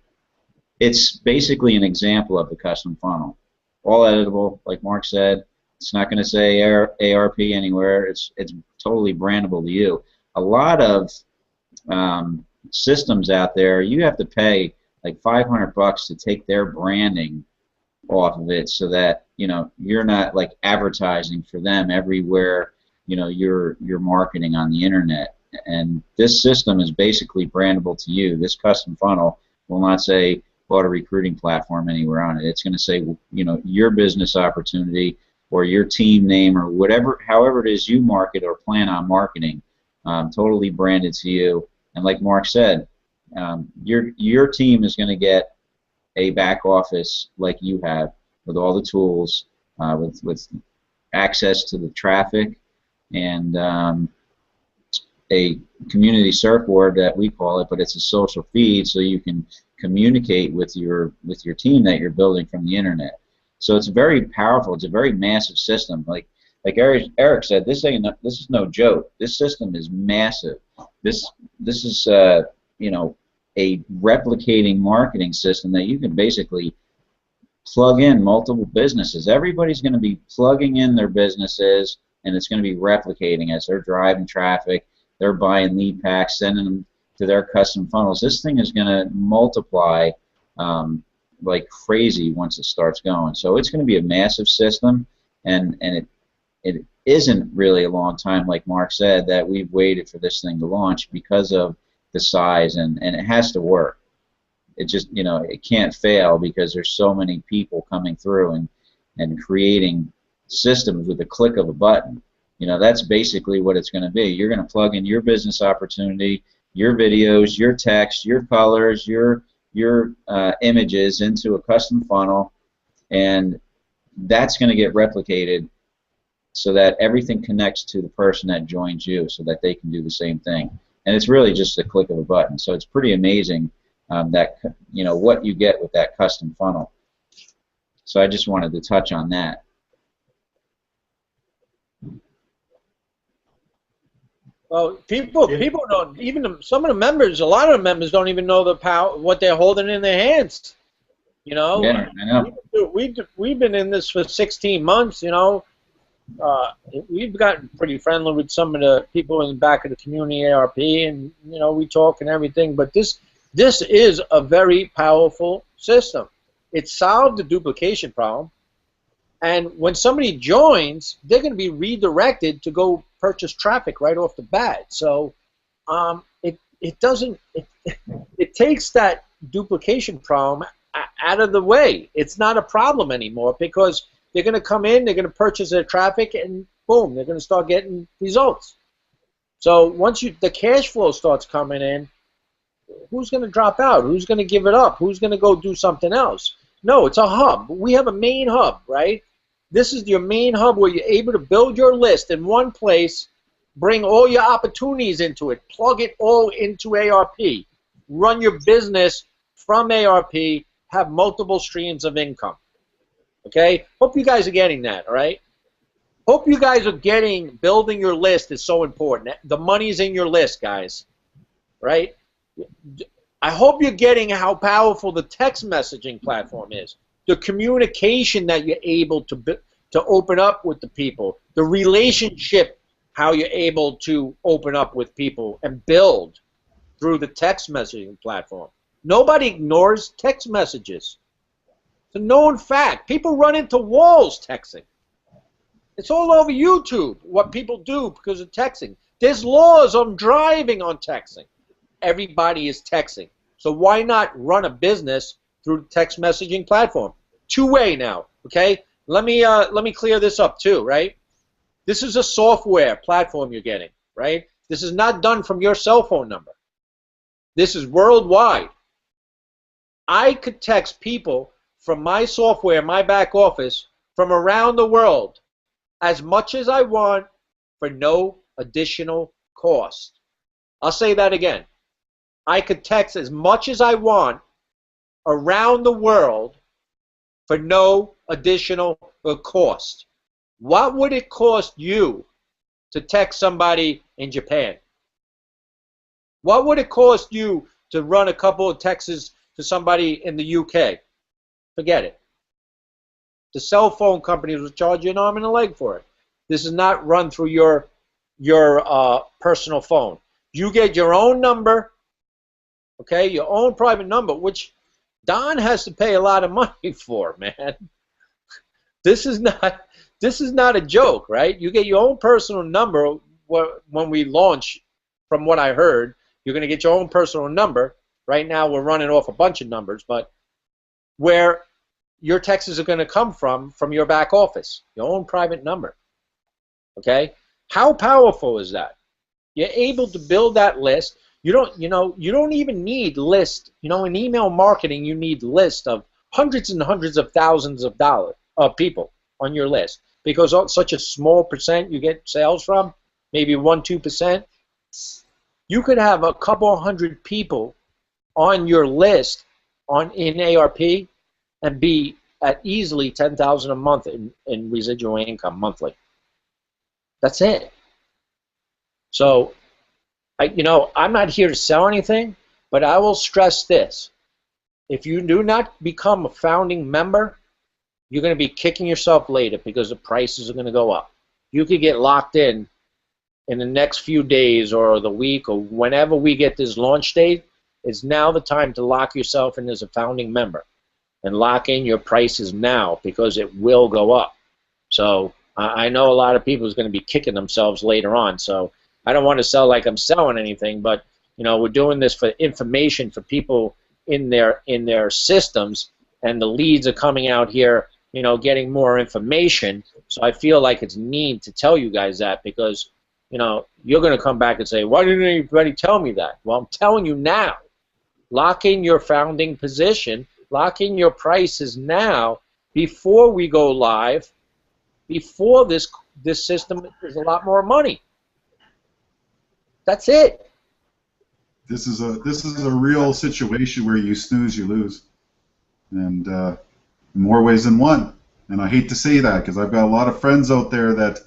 it's basically an example of the custom funnel. All editable, like Mark said. It's not going to say ARP anywhere. It's totally brandable to you. A lot of systems out there, you have to pay like $500 to take their branding off of it, so that you're not like advertising for them everywhere you're marketing on the internet. And this system is basically brandable to you. This custom funnel will not say auto recruiting platform anywhere on it. It's going to say your business opportunity or your team name or whatever, however it is you market or plan on marketing, totally branded to you. And like Mark said, your team is going to get a back office like you have, with all the tools, with access to the traffic, and a community surfboard that we call it, but it's a social feed, so you can communicate with your team that you're building from the internet. So it's very powerful. It's a very massive system. Like Eric said, this is no joke. This system is massive. This is a replicating marketing system that you can basically plug in multiple businesses. Everybody's going to be plugging in their businesses, and it's going to be replicating as they're driving traffic. They're buying lead packs, sending them to their custom funnels. This thing is going to multiply like crazy once it starts going. So it's going to be a massive system, and it isn't really a long time, like Mark said, that we've waited for this thing to launch because of the size, and it has to work. It just, it can't fail because there's so many people coming through and creating systems with a click of a button. That's basically what it's going to be. You're going to plug in your business opportunity, your videos, your text, your colors, your images into a custom funnel, and that's going to get replicated so that everything connects to the person that joins you, so that they can do the same thing. And it's really just a click of a button. So it's pretty amazing that what you get with that custom funnel. So I just wanted to touch on that. Well, people don't, even some of the members, a lot of the members don't even know the power, what they're holding in their hands. Yeah, I know. We've been in this for 16 months. We've gotten pretty friendly with some of the people in the back of the community ARP, and we talk and everything. But this is a very powerful system. It solved the duplication problem, and when somebody joins, they're going to be redirected to go purchase traffic right off the bat. So it takes that duplication problem out of the way. It's not a problem anymore, because they're going to come in, they're going to purchase their traffic, and boom, they're going to start getting results. So once the cash flow starts coming in, who's going to drop out? Who's going to give it up? Who's going to go do something else? No, it's a hub. We have a main hub, right? This is your main hub where you're able to build your list in one place, bring all your opportunities into it, plug it all into ARP, run your business from ARP, have multiple streams of income. Okay? Hope you guys are getting that, all right? Hope you guys are getting, building your list is so important. The money's in your list, guys, right? I hope you're getting how powerful the text messaging platform is. The communication that you're able to open up with the people, the relationship, how you're able to open up with people and build through the text messaging platform. Nobody ignores text messages. It's a known fact. People run into walls texting. It's all over YouTube what people do because of texting. There's laws on driving on texting. Everybody is texting. So why not run a business through text messaging platform. Two-way now, okay? Let me clear this up too, right? This is a software platform you're getting, right? This is not done from your cell phone number. This is worldwide. I could text people from my software, my back office, from around the world as much as I want for no additional cost. I'll say that again. I could text as much as I want around the world for no additional cost. What would it cost you to text somebody in Japan? What would it cost you to run a couple of texts to somebody in the UK? Forget it. The cell phone companies will charge you an arm and a leg for it. This is not run through your personal phone. You get your own number, okay, your own private number, which Don has to pay a lot of money for, man. This is not a joke, right? You get your own personal number when we launch. From what I heard, you're going to get your own personal number. Right now, we're running off a bunch of numbers, but where your texts are going to come from your back office, your own private number. Okay? How powerful is that? You're able to build that list. You don't even need list. In email marketing, you need list of hundreds and hundreds of thousands of people on your list, because such a small percent you get sales from, maybe 1-2%. You could have a couple hundred people on your list in ARP and be at easily $10,000 a month in residual income monthly. That's it. So, I'm not here to sell anything, but I will stress this. If you do not become a founding member, you're going to be kicking yourself later because the prices are going to go up. You could get locked in the next few days or the week or whenever we get this launch date. It's now the time to lock yourself in as a founding member and lock in your prices now, because it will go up. So I know a lot of people is going to be kicking themselves later on. So I don't want to sell like I'm selling anything, but we're doing this for information for people in their systems, and the leads are coming out here, getting more information. So I feel like it's need to tell you guys that, because you're going to come back and say, why didn't anybody tell me that? Well, I'm telling you now. Lock in your founding position, lock in your prices now, before we go live, before this system is a lot more money. That's it. This is a real situation where you snooze, you lose, and in more ways than one. And I hate to say that, because I've got a lot of friends out there that,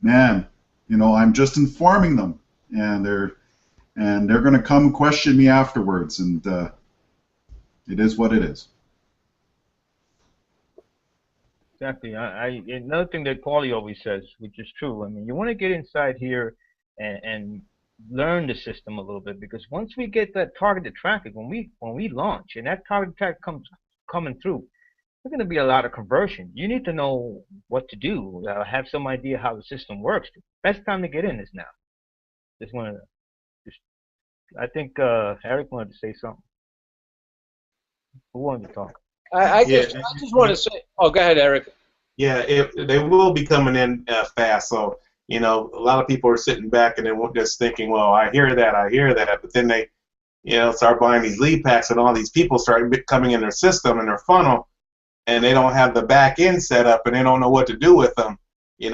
man, I'm just informing them, and they're going to come question me afterwards, and it is what it is. Exactly. Another thing that Paulie always says, which is true. I mean, you want to get inside here and learn the system a little bit, because once we get that targeted traffic, when we launch and that targeted traffic coming through, there's going to be a lot of conversion. You need to know what to do, have some idea how the system works. The best time to get in is now. I think Eric wanted to say something. Who wanted to talk? I just want to say. Oh, go ahead, Eric. Yeah, they will be coming in fast. So a lot of people are sitting back and they're just thinking, well, I hear that, but then they, start buying these lead packs, and all these people start coming in their system and their funnel, and they don't have the back end set up, and they don't know what to do with them. You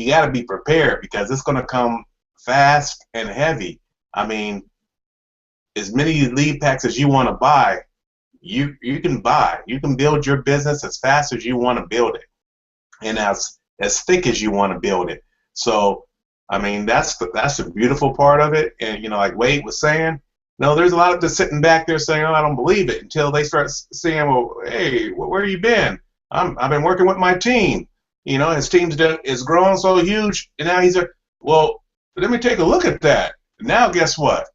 got to be prepared, because it's going to come fast and heavy. I mean, as many lead packs as you want to buy, you can buy. You can build your business as fast as you want to build it, and as thick as you want to build it. So, I mean, that's the beautiful part of it. And like Wade was saying, there's a lot of just sitting back there saying, oh, I don't believe it, until they start saying, well, hey, where you been? I've been working with my team. His team's is growing so huge, and now he's like, well, let me take a look at that. Now, guess what?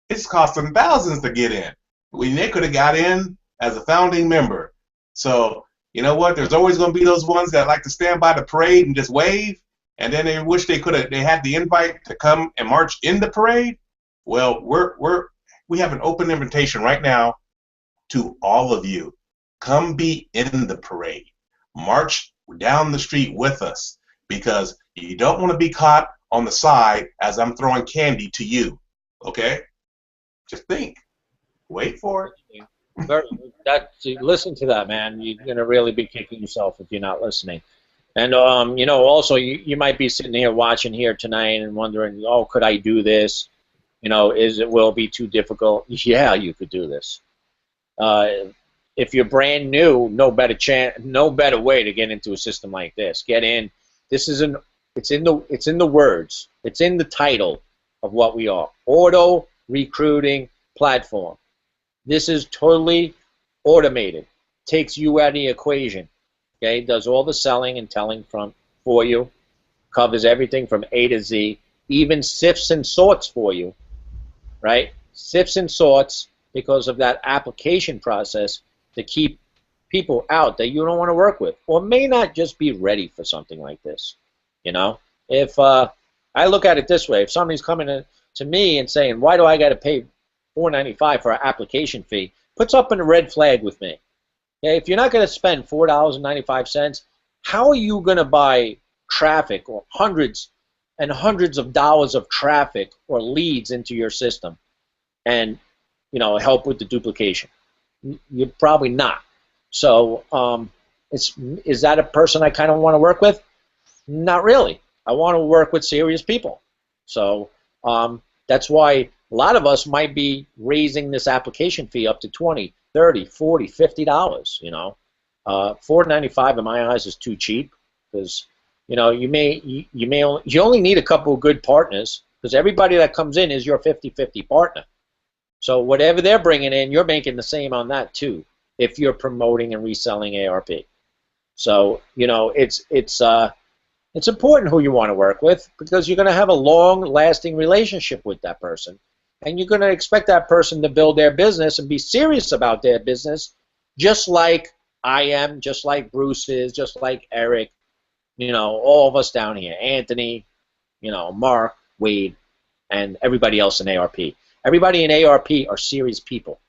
It's costing thousands to get in. When they could have got in as a founding member. So, you know what? There's always going to be those ones that like to stand by the parade and just wave, and then they wish they had the invite to come and march in the parade. Well, we have an open invitation right now to all of you. come be in the parade. March down the street with us, because you don't want to be caught on the side as I'm throwing candy to you. Okay? Just think. Wait for it. Listen to that, man. You're gonna really be kicking yourself if you're not listening. And you know, also you might be sitting here watching here tonight and wondering, oh, could I do this? You know, will it be too difficult? Yeah, you could do this. If you're brand new, no better way to get into a system like this. Get in. It's in the words. It's in the title of what we are. Auto recruiting platform. This is totally automated. Takes you out of the equation. Okay, does all the selling and telling for you. Covers everything from A to Z. Even sifts and sorts for you. Right? Sifts and sorts because of that application process to keep people out that you don't want to work with, or may not just be ready for something like this. You know, if I look at it this way, if somebody's coming to me and saying, why do I got to pay $4.95 for an application fee, puts up a red flag with me. Okay, if you're not going to spend $4.95, how are you going to buy traffic or hundreds and hundreds of dollars of traffic or leads into your system and, you know, help with the duplication? You're probably not. So is that a person I kind of want to work with? Not really. I want to work with serious people. So that's why a lot of us might be raising this application fee up to $20, $30, $40, $50. You know, $4.95 in my eyes is too cheap, because you know you only need a couple of good partners, because everybody that comes in is your 50-50 partner. So whatever they're bringing in, you're making the same on that too, if you're promoting and reselling ARP. So you know it's important who you want to work with, because you're going to have a long-lasting relationship with that person, and you're going to expect that person to build their business and be serious about their business, just like I am, just like Bruce is, just like Eric, you know, all of us down here, Anthony, you know, Mark, Wade, and everybody else in ARP. Everybody in ARP are serious people.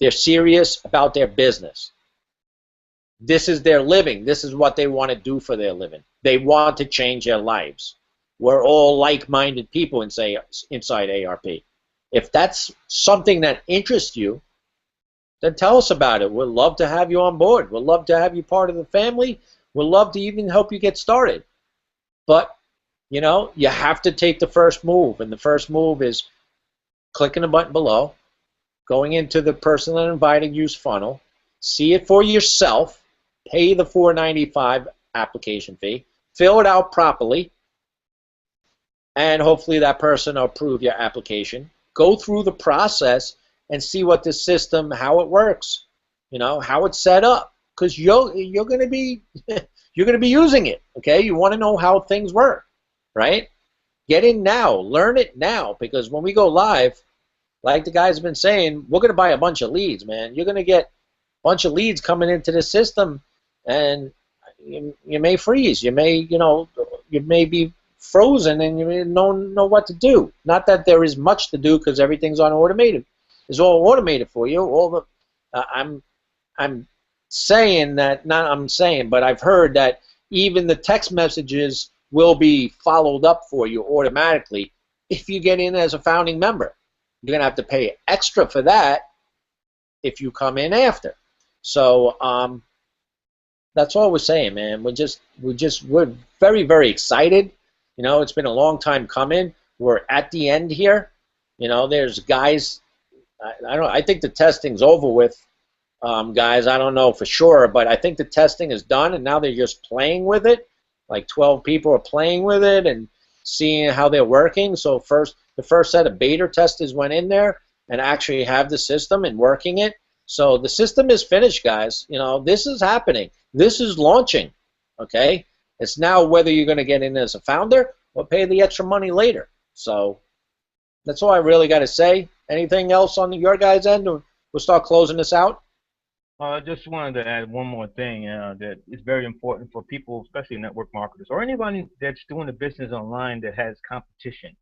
They're serious about their business. This is their living. This is what they want to do for their living. They want to change their lives. We're all like-minded people inside ARP. If that's something that interests you, then tell us about it. We'd love to have you on board. We'd love to have you part of the family. We'd love to even help you get started. But, you know, you have to take the first move, and the first move is clicking the button below, going into the person that invited you's funnel, see it for yourself, pay the $4.95 application fee, fill it out properly, and hopefully that person will approve your application. Go through the process and see what the system, how it works, you know, how it's set up, because you're going to be using it. Okay, you want to know how things work, right? Get in now, learn it now, because when we go live, like the guys have been saying, we're going to buy a bunch of leads, man. You're going to get a bunch of leads coming into the system, and you may freeze. You may, you know, you may be frozen, and you may don't know what to do. Not that there is much to do, because everything's on automated. It's all automated for you. All the I'm saying that, not I'm saying, but I've heard that even the text messages will be followed up for you automatically if you get in as a founding member. You're going to have to pay extra for that if you come in after. So that's all we're saying, man. We're very, very excited. You know, it's been a long time coming. We're at the end here. You know, there's guys. I think the testing's over with, guys. I don't know for sure, but I think the testing is done, and now they're just playing with it. Like 12 people are playing with it and seeing how they're working. So the first set of beta testers went in there and actually have the system and working it. So the system is finished, guys. You know, this is happening. This is launching, okay? It's now whether you're going to get in as a founder or pay the extra money later. So that's all I really got to say. Anything else on your guys' end? We'll start closing this out. I just wanted to add one more thing that is very important for people, especially network marketers or anybody that's doing a business online that has competition.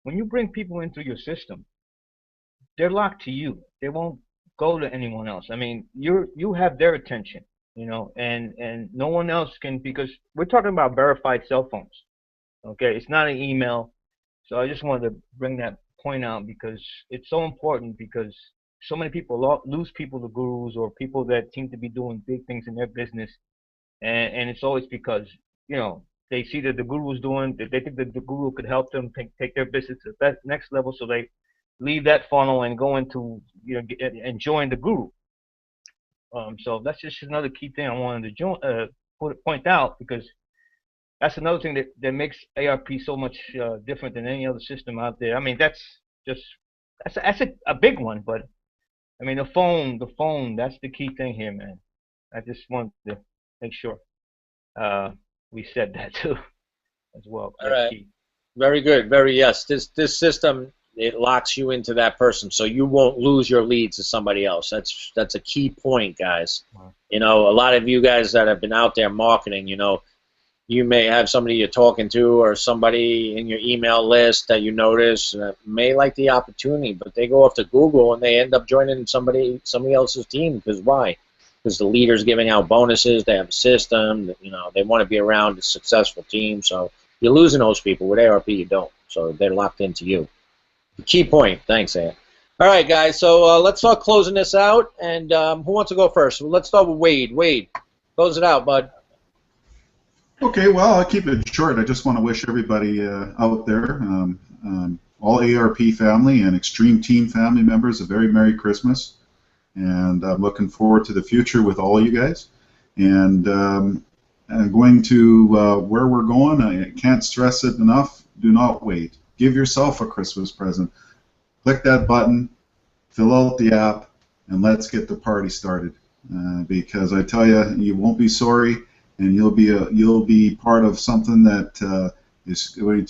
When you bring people into your system, they're locked to you. They won't go to anyone else. I mean, you have their attention, you know, and no one else can, because we're talking about verified cell phones. Okay, it's not an email. So I just wanted to bring that point out because it's so important, because so many people lose people to gurus or people that seem to be doing big things in their business, and it's always because, you know, they see that the guru's doing, that they think that the guru could help them take their business to that next level, so they leave that funnel and go into, you know, and join the guru. So that's just another key thing I wanted to point out, because that's another thing that makes ARP so much different than any other system out there. I mean, that's a big one, but I mean, the phone, that's the key thing here, man. I just wanted to make sure we said that too as well. All That's right. key. Very good. Yes. This system, it locks you into that person, so you won't lose your leads to somebody else. That's a key point, guys. Wow. You know, a lot of you guys that have been out there marketing, you know, you may have somebody you're talking to or somebody in your email list that you notice may like the opportunity, but they go off to Google and they end up joining somebody else's team. Because why? Because the leader's giving out bonuses, they have a system, you know, they want to be around a successful team. So you're losing those people. With ARP, you don't. So they're locked into you. The key point. Thanks, Ed. All right, guys, so let's start closing this out. And who wants to go first? Well, let's start with Wade. Wade, close it out, bud. Okay, well, I'll keep it short. I just want to wish everybody out there, all ARP family and Xtreme Team family members, a very Merry Christmas. And I'm looking forward to the future with all you guys. And going to where we're going, I can't stress it enough. Do not wait. Give yourself a Christmas present. Click that button, fill out the app, and let's get the party started. Because I tell you, you won't be sorry. And you'll be part of something that is going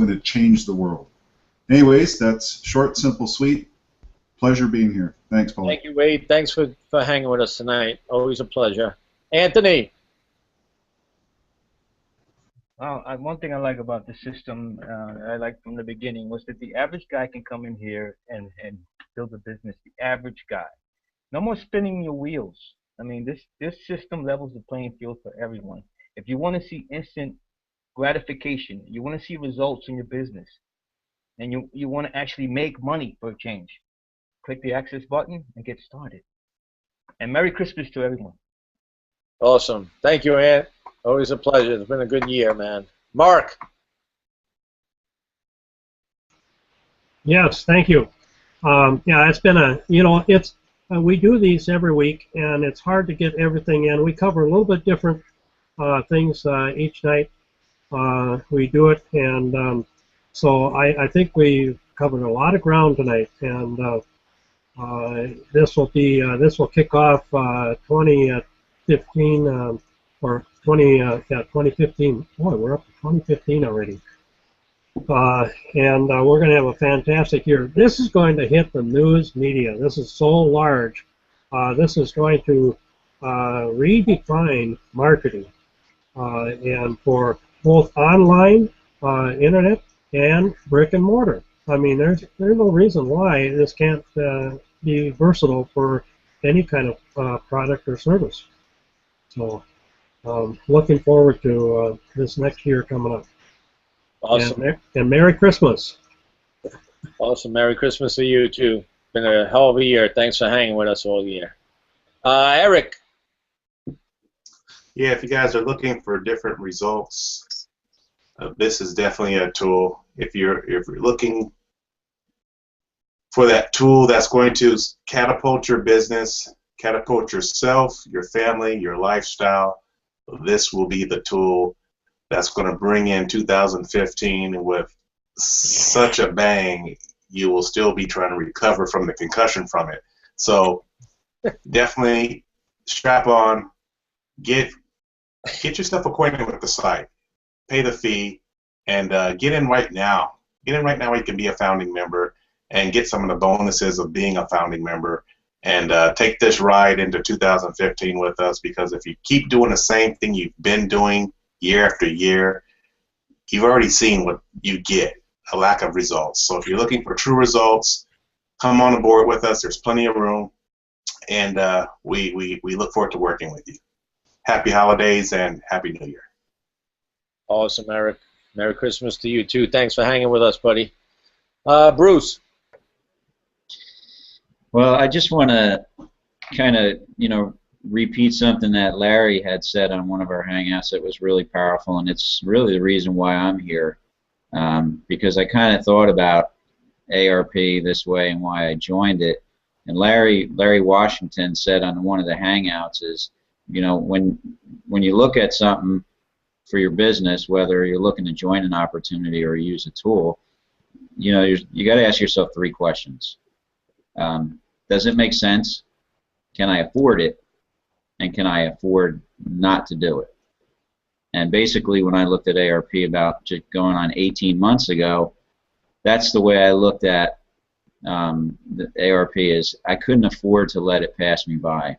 to change the world. Anyways, that's short, simple, sweet. Pleasure being here. Thanks, Paul. Thank you, Wade. Thanks for hanging with us tonight. Always a pleasure. Anthony. Well, one thing I like about the system, I like from the beginning, was that the average guy can come in here and build a business. The average guy. No more spinning your wheels. I mean, this system levels the playing field for everyone. If you want to see instant gratification, you want to see results in your business, and you want to actually make money for a change, click the access button and get started. And Merry Christmas to everyone. Awesome. Thank you, Ant. Always a pleasure. It's been a good year, man. Mark. Yes, thank you. Yeah, it's been it's we do these every week, and it's hard to get everything in. We cover a little bit different things each night. We do it, and so I think we covered a lot of ground tonight. And this will kick off 2015 or 2015. Boy, we're up to 2015 already. And we're going to have a fantastic year. This is going to hit the news media. This is so large. This is going to redefine marketing, and for both online, internet, and brick and mortar. I mean, there's no reason why this can't be versatile for any kind of product or service. So, looking forward to this next year coming up. Awesome. And Merry Christmas. Awesome. Merry Christmas to you, too. Been a hell of a year. Thanks for hanging with us all year. Eric. Yeah, if you guys are looking for different results, this is definitely a tool. If you're looking for that tool that's going to catapult your business, catapult yourself, your family, your lifestyle, this will be the tool that's going to bring in 2015 with such a bang. You will still be trying to recover from the concussion from it. So definitely strap on, get yourself acquainted with the site, pay the fee, and get in right now. Get in right now where you can be a founding member and get some of the bonuses of being a founding member, and take this ride into 2015 with us, because if you keep doing the same thing you've been doing year after year, you've already seen what you get, a lack of results. So if you're looking for true results, come on board with us. There's plenty of room. and we look forward to working with you. Happy holidays and Happy New Year. Awesome, Eric. Merry Christmas to you too. Thanks for hanging with us, buddy. Bruce. Well, I just want to kind of, repeat something that Larry had said on one of our Hangouts that was really powerful, and it's really the reason why I'm here, because I kind of thought about ARP this way and why I joined it. And Larry Washington said on one of the Hangouts is, when you look at something for your business, whether you're looking to join an opportunity or use a tool, you got to ask yourself 3 questions. Does it make sense? Can I afford it? And can I afford not to do it? And basically, when I looked at ARP about just going on 18 months ago, that's the way I looked at the ARP. Is I couldn't afford to let it pass me by,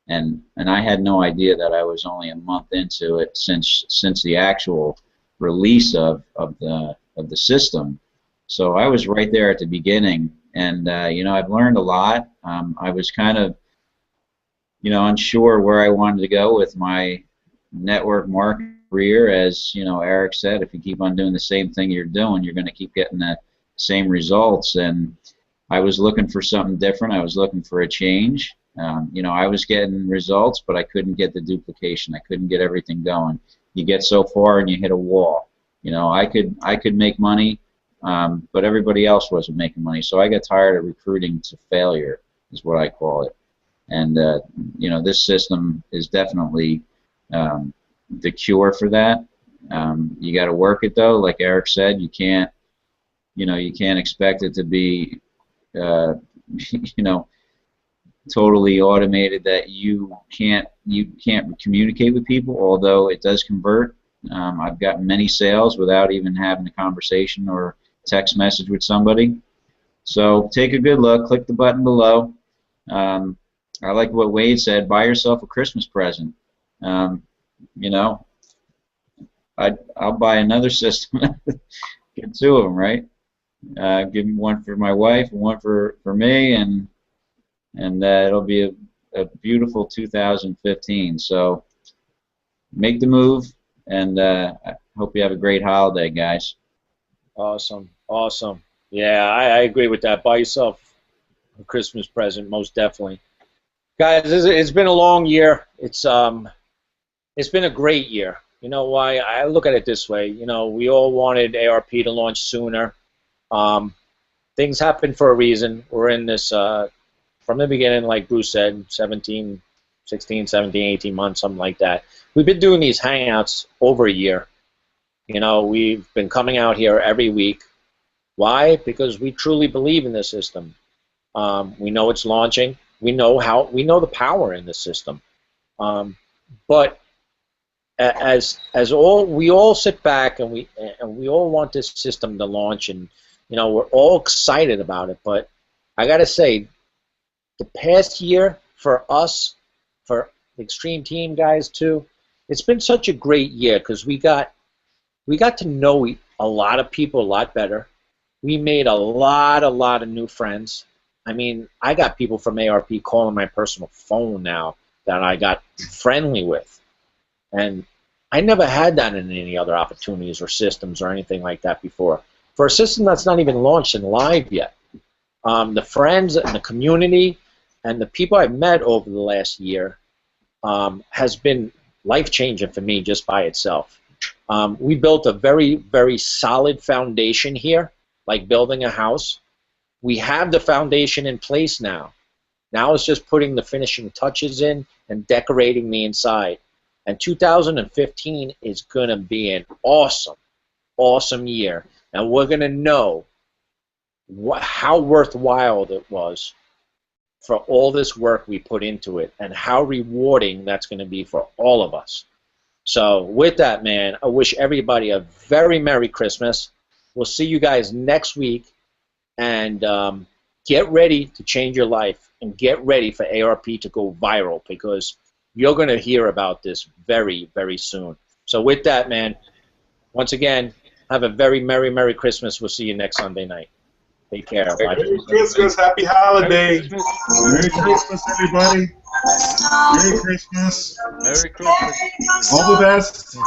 and I had no idea that I was only a month into it since the actual release of the system. So I was right there at the beginning, and I've learned a lot. I was kind of unsure where I wanted to go with my network marketing career. As Eric said, if you keep on doing the same thing you're doing, you're going to keep getting the same results. And I was looking for something different. I was looking for a change. I was getting results, but I couldn't get the duplication. I couldn't get everything going. You get so far and you hit a wall. I could make money, but everybody else wasn't making money. So I got tired of recruiting to failure, is what I call it. And this system is definitely the cure for that. You got to work it though, like Eric said. You can't expect it to be totally automated, that you can't communicate with people. Although it does convert. I've gotten many sales without even having a conversation or text message with somebody. So take a good look. Click the button below. I like what Wade said. Buy yourself a Christmas present. I'll buy another system. Get 2 of them, right? Give one for my wife and one for me, and it'll be a beautiful 2015. So make the move, and I hope you have a great holiday, guys. Awesome. Yeah, I agree with that. Buy yourself a Christmas present, most definitely. Guys, it's been a long year. It's been a great year. You know why? I look at it this way. We all wanted ARP to launch sooner. Things happen for a reason. We're in this from the beginning, like Bruce said, 16, 17, 18 months, something like that. We've been doing these Hangouts over a year. We've been coming out here every week. Why? Because we truly believe in this system. We know it's launching. We know the power in the system. But we all sit back and we all want this system to launch, and we're all excited about it. But I gotta say, the past year for us, for the Xtreme Team guys too, it's been such a great year because we got to know a lot of people a lot better. We made a lot of new friends. I mean, I got people from ARP calling my personal phone now that I got friendly with. And I never had that in any other opportunities or systems or anything like that before. For a system that's not even launched and live yet, the friends and the community and the people I've met over the last year has been life-changing for me just by itself. We built a very, very solid foundation here, like building a house. We have the foundation in place now. Now it's just putting the finishing touches in and decorating the inside. And 2015 is going to be an awesome year. And we're going to know how worthwhile it was for all this work we put into it and how rewarding that's going to be for all of us. So with that, man, I wish everybody a very Merry Christmas. We'll see you guys next week. And get ready to change your life and get ready for ARP to go viral, because you're going to hear about this very, very soon. So with that, man, once again, have a very Merry Christmas. We'll see you next Sunday night. Take care. Bye. Merry Christmas, happy holidays. Merry Christmas, everybody. Merry Christmas. Merry Christmas. All the best.